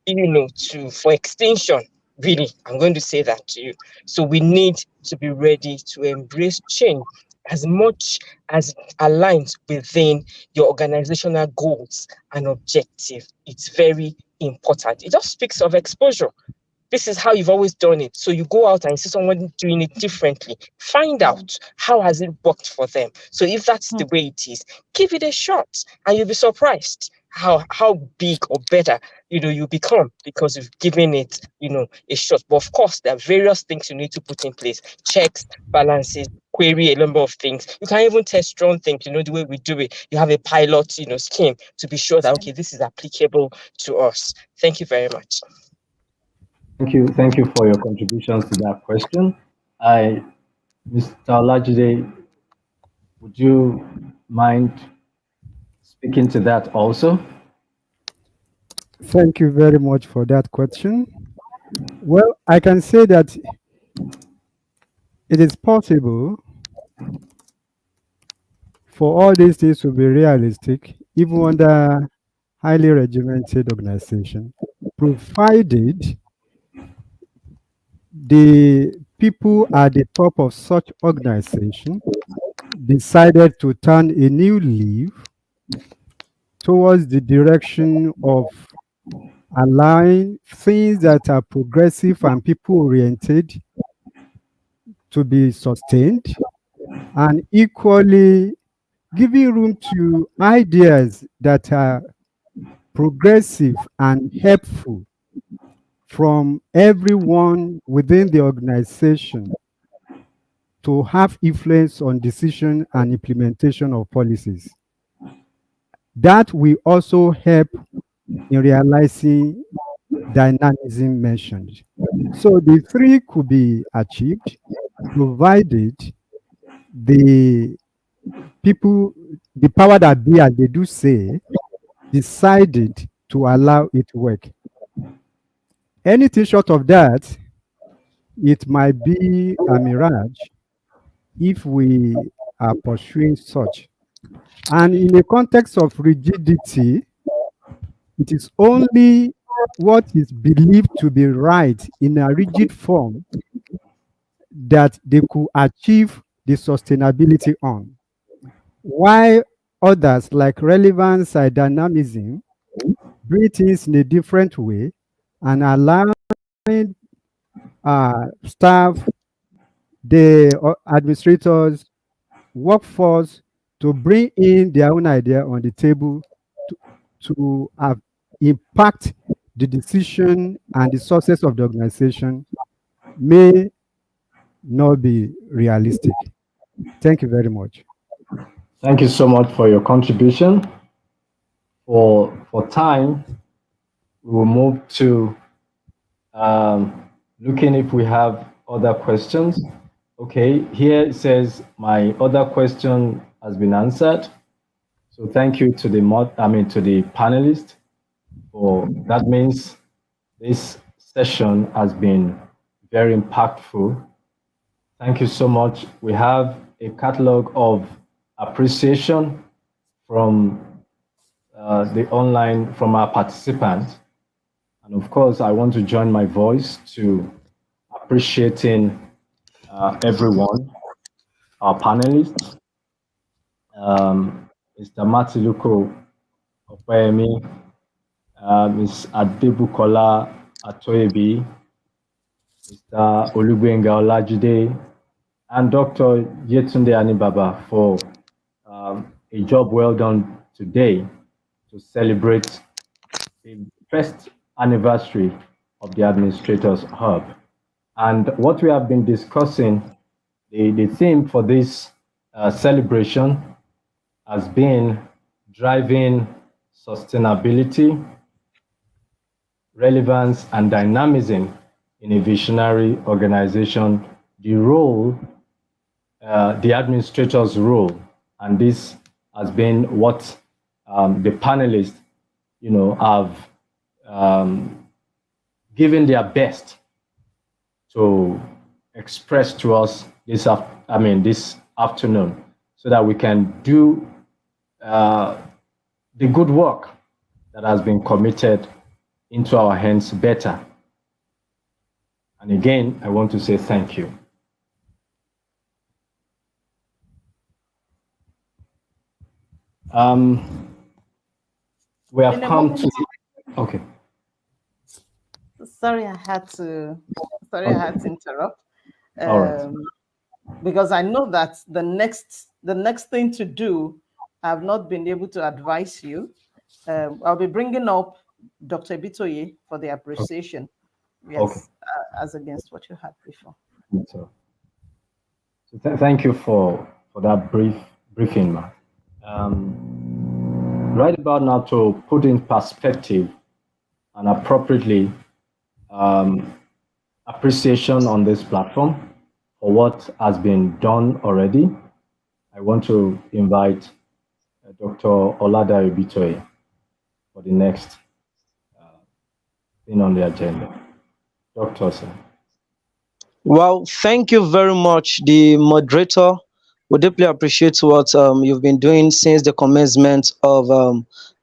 for extinction. Really, I'm going to say that to you. So we need to be ready to embrace change as much as it aligns within your organizational goals and objective. It's very important. It just speaks of exposure. This is how you've always done it. So you go out and see someone doing it differently. Find out how has it worked for them. So if that's the way it is, give it a shot, and you'll be surprised how big or better you become because you've given it a shot. But of course, there are various things you need to put in place: checks, balances, query a number of things. You can even test strong things, the way we do it. You have a pilot scheme to be sure that, okay, this is applicable to us. Thank you very much. Thank you for your contributions to that question. Mr. Olajide, would you mind speaking to that also? Thank you very much for that question. Well, I can say that it is possible for all these things to be realistic, even under highly regimented organization, provided the people at the top of such organization decided to turn a new leaf towards the direction of allowing things that are progressive and people oriented to be sustained, and equally giving room to ideas that are progressive and helpful from everyone within the organization to have influence on decision and implementation of policies. That will also help in realizing dynamism mentioned. So the three could be achieved provided the people, the power that be, as they do say, decided to allow it work. Anything short of that, it might be a mirage if we are pursuing such. And in a context of rigidity, it is only what is believed to be right in a rigid form that they could achieve the sustainability on. While others, like relevance and dynamism, bring things in a different way and allowing staff, the administrators, workforce to bring in their own idea on the table to, to impact the decision and the success of the organization may not be realistic. Thank you very much. Thank you so much for your contribution. For time, we will move to looking if we have other questions. Okay, here it says my other question has been answered. So thank you to the to the panelists. For that means this session has been very impactful. Thank you so much. We have a catalog of appreciation from from our participants. And of course, I want to join my voice to appreciating everyone, our panelists, Mr. Matiluko Opeyemi, Ms. Adebukola Atoyebi, Mr. Olugbenga Olajide, and Dr. Yetunde Anibaba for a job well done today to celebrate the first anniversary of the Administrators Hub. And what we have been discussing, the theme for this celebration has been driving sustainability, relevance, and dynamism in a visionary organization, the role, the administrator's role. And this has been what the panelists, have given their best to express to us this afternoon, so that we can do the good work that has been committed into our hands better. And again, I want to say thank you. We have come to okay. Sorry, I had to interrupt. All right. Because I know that the next thing to do, I've not been able to advise you. I'll be bringing up Dr. Bitoye for the appreciation. Yes, okay. As against what you had before. So thank you for that briefing, ma. Right about now, to put in perspective and appropriately appreciation on this platform for what has been done already, I want to invite Dr. Oladayo Bitoye for the next thing on the agenda. Doctor, sir. Well, thank you very much, the moderator. We deeply appreciate what you've been doing since the commencement of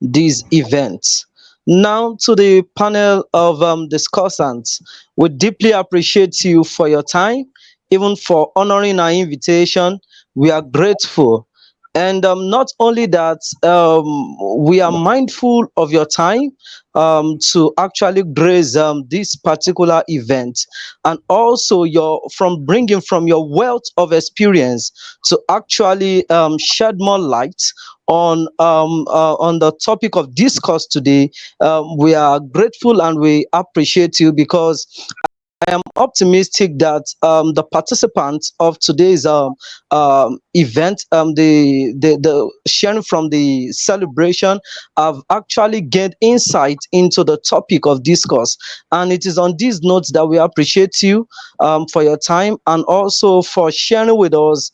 these events. Now to the panel of discussants. We deeply appreciate you for your time, even for honoring our invitation. We are grateful. And not only that, we are mindful of your time to actually grace this particular event, and also bringing from your wealth of experience to actually shed more light on the topic of discourse today. We are grateful and we appreciate you, because I am optimistic that the participants of today's event, the sharing from the celebration, have actually gained insight into the topic of discourse. And it is on these notes that we appreciate you for your time and also for sharing with us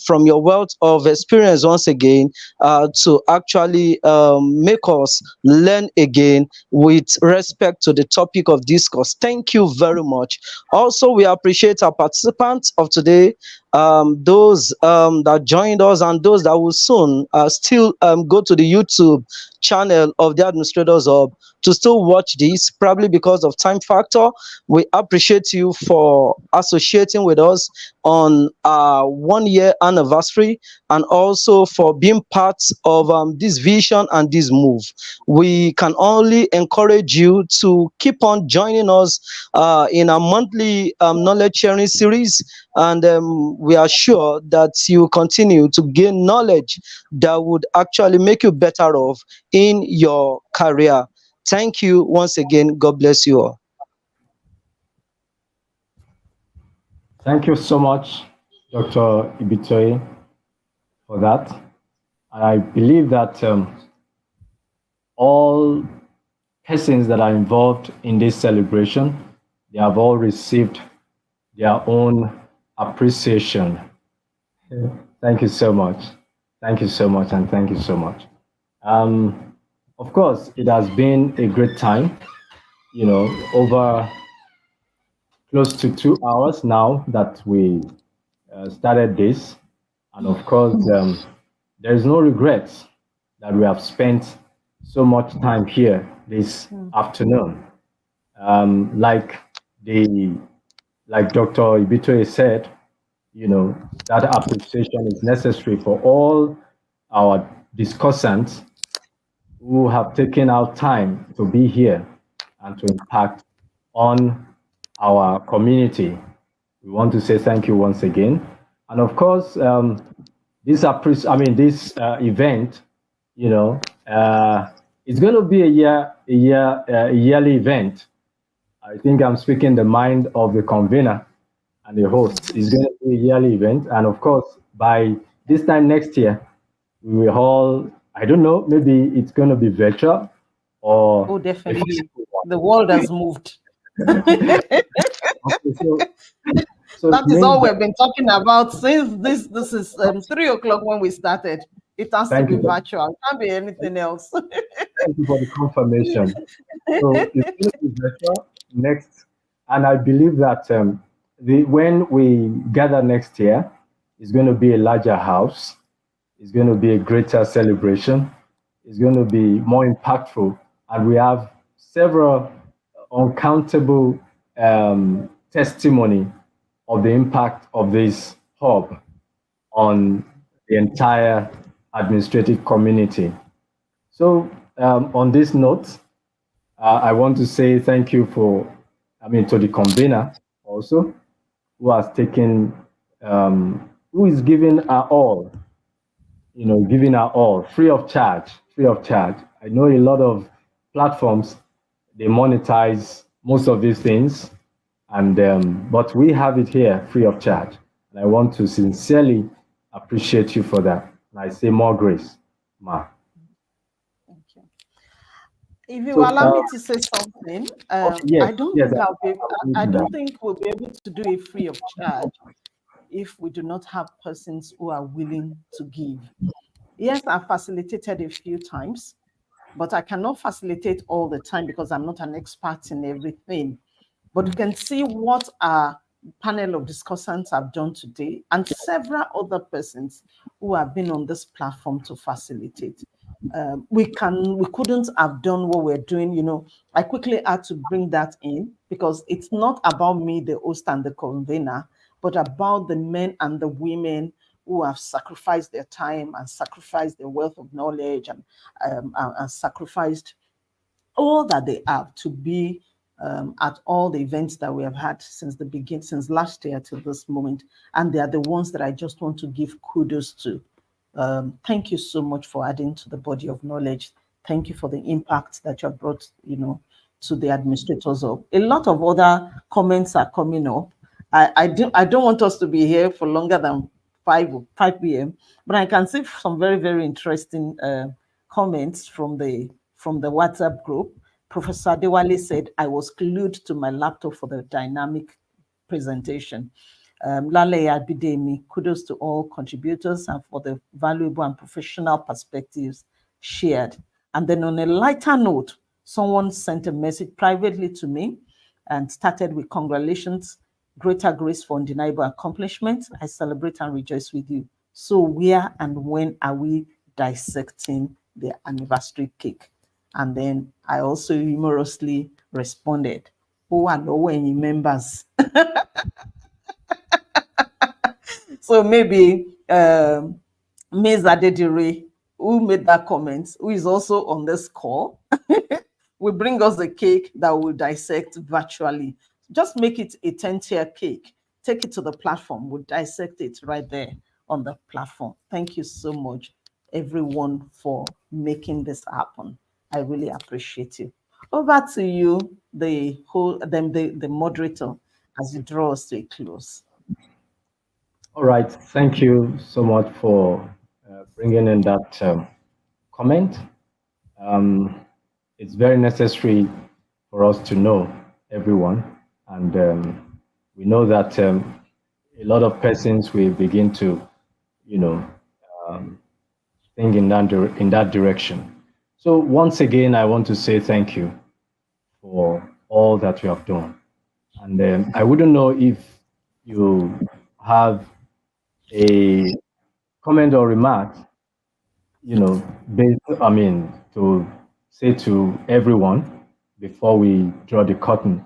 from your wealth of experience once again to actually make us learn again with respect to the topic of discourse. Thank you very much. Also, we appreciate our participants of today, those that joined us and those that will soon still go to the YouTube channel of the Administrators Hub to still watch this, probably because of time factor. We appreciate you for associating with us on our 1 year anniversary and also for being part of this vision and this move. We can only encourage you to keep on joining us in our monthly knowledge sharing series, and we are sure that you continue to gain knowledge that would actually make you better off in your career. Thank you once again. God bless you all. Thank you so much, Dr. Ibitoye, for that. I believe that all persons that are involved in this celebration, they have all received their own appreciation. Thank you so much. Thank you so much, and thank you so much. Of course, it has been a great time, over close to 2 hours now that we started this. And of course, there is no regrets that we have spent so much time here this afternoon. Like like Dr. Ibitoye said, that appreciation is necessary for all our discussants who have taken out time to be here and to impact on our community. We want to say thank you once again. And of course, this event, it's going to be a yearly event. I think I'm speaking the mind of the convener and the host. It's going to be a yearly event, and of course, by this time next year, we will all, I don't know, maybe it's going to be virtual or Oh, definitely. The world has moved. So That is all we've been talking about since this is 3 o'clock when we started. It has to be virtual. It can't be anything else. Thank you for the confirmation. So it's going to be virtual next, and I believe that when we gather next year, it's going to be a larger house. It's going to be a greater celebration. It's going to be more impactful, and we have several uncountable testimony of the impact of this hub on the entire administrative community. So on this note, I want to say thank you to the convener also, who has taken, who is giving our all, giving our all, free of charge. I know a lot of platforms, they monetize most of these things, and but we have it here free of charge. And I want to sincerely appreciate you for that. And I say more grace, Ma. If you allow me to say something, yes, I don't think we'll be able to do it free of charge if we do not have persons who are willing to give. Yes, I've facilitated a few times, but I cannot facilitate all the time because I'm not an expert in everything. But you can see what our panel of discussants have done today and several other persons who have been on this platform to facilitate. We couldn't have done what we're doing. I quickly had to bring that in because it's not about me, the host and the convener, but about the men and the women who have sacrificed their time and sacrificed their wealth of knowledge and sacrificed all that they have to be at all the events that we have had since last year till this moment. And they are the ones that I just want to give kudos to. Thank you so much for adding to the body of knowledge. Thank you for the impact that you have brought, to the administrators of. A lot of other comments are coming up. I don't want us to be here for longer than 5 p.m. But I can see some very, very interesting comments from the WhatsApp group. Professor Dewale said, I was glued to my laptop for the dynamic presentation. Lale Abidemi, kudos to all contributors and for the valuable and professional perspectives shared. And then on a lighter note, someone sent a message privately to me and started with congratulations, greater grace for undeniable accomplishments. I celebrate and rejoice with you. So where and when are we dissecting the anniversary cake? And then I also humorously responded, oh, I know when you members. So maybe Ms. Adedire, who made that comment, who is also on this call, will bring us the cake that we'll dissect virtually. Just make it a 10-tier cake. Take it to the platform. We'll dissect it right there on the platform. Thank you so much, everyone, for making this happen. I really appreciate you. Over to you, the moderator, as you draw us to a close. All right. Thank you so much for bringing in that comment. It's very necessary for us to know everyone, and we know that a lot of persons will begin to, think in that direction. So once again, I want to say thank you for all that you have done, and I wouldn't know if you have a comment or remark, to say to everyone before we draw the curtain.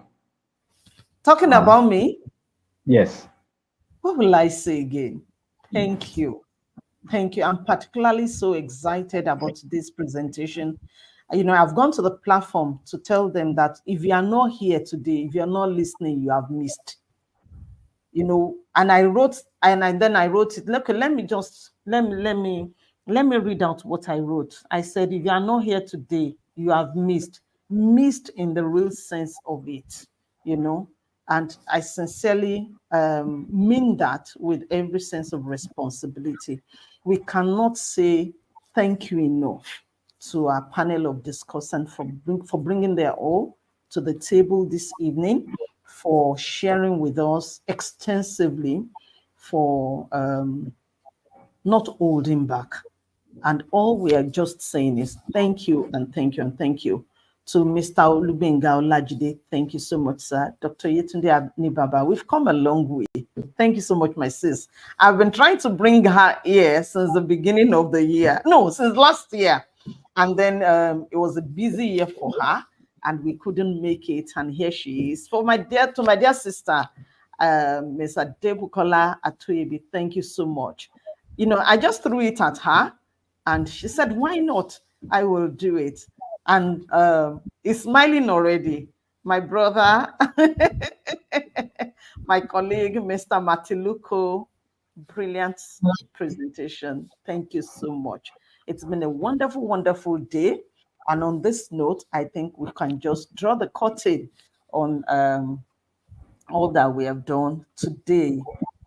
Talking about me? Yes. What will I say again? Thank you. Thank you. I'm particularly so excited about this presentation. I've gone to the platform to tell them that if you are not here today, if you're not listening, you have missed. And I wrote, then I wrote it. Look, let me read out what I wrote. I said, if you are not here today, you have missed in the real sense of it, and I sincerely mean that with every sense of responsibility. We cannot say thank you enough to our panel of discussants for bringing their all to the table this evening, for sharing with us extensively, for not holding back. And all we are just saying is thank you and thank you and thank you. To Mr. Olubenga Olajide, thank you so much, sir. Dr. Yetunde Nibaba, we've come a long way. Thank you so much, my sis. I've been trying to bring her here since the beginning of the year. No, since last year. And then it was a busy year for her, and we couldn't make it. And here she is. To my dear sister, Ms. Adebukola Atuebi, thank you so much. I just threw it at her, and she said, why not? I will do it. And he's smiling already. My brother, my colleague, Mr. Matiluko, brilliant presentation. Thank you so much. It's been a wonderful, wonderful day. And on this note, I think we can just draw the curtain on all that we have done today.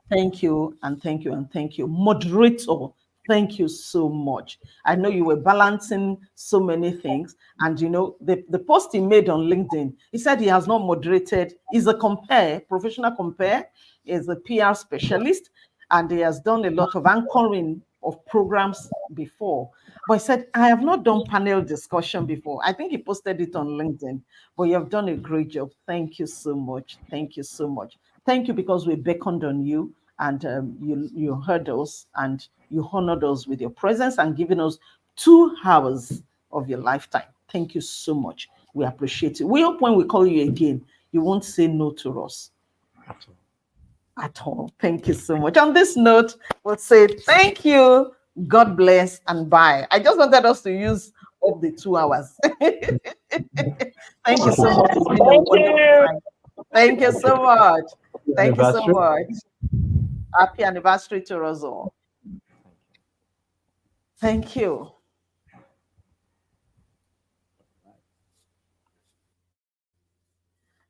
Thank you, and thank you, and thank you. Moderator, thank you so much. I know you were balancing so many things. And the post he made on LinkedIn, he said he has not moderated. He's a professional compare. He's a PR specialist, and he has done a lot of anchoring of programs before. But he said, I have not done panel discussion before. I think he posted it on LinkedIn, but you have done a great job. Thank you so much. Thank you so much. Thank you, because we beckoned on you, and you heard us, and you honored us with your presence and giving us 2 hours of your lifetime. Thank you so much. We appreciate it. We hope when we call you again, you won't say no to us. At all. Thank you so much. On this note, we'll say thank you, God bless, and bye. I just wanted us to use up the 2 hours. Thank you so much. It's been a wonderful time. Thank you so much. Thank you so much. Happy anniversary to us all. Thank you.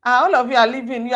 All of you are leaving. You are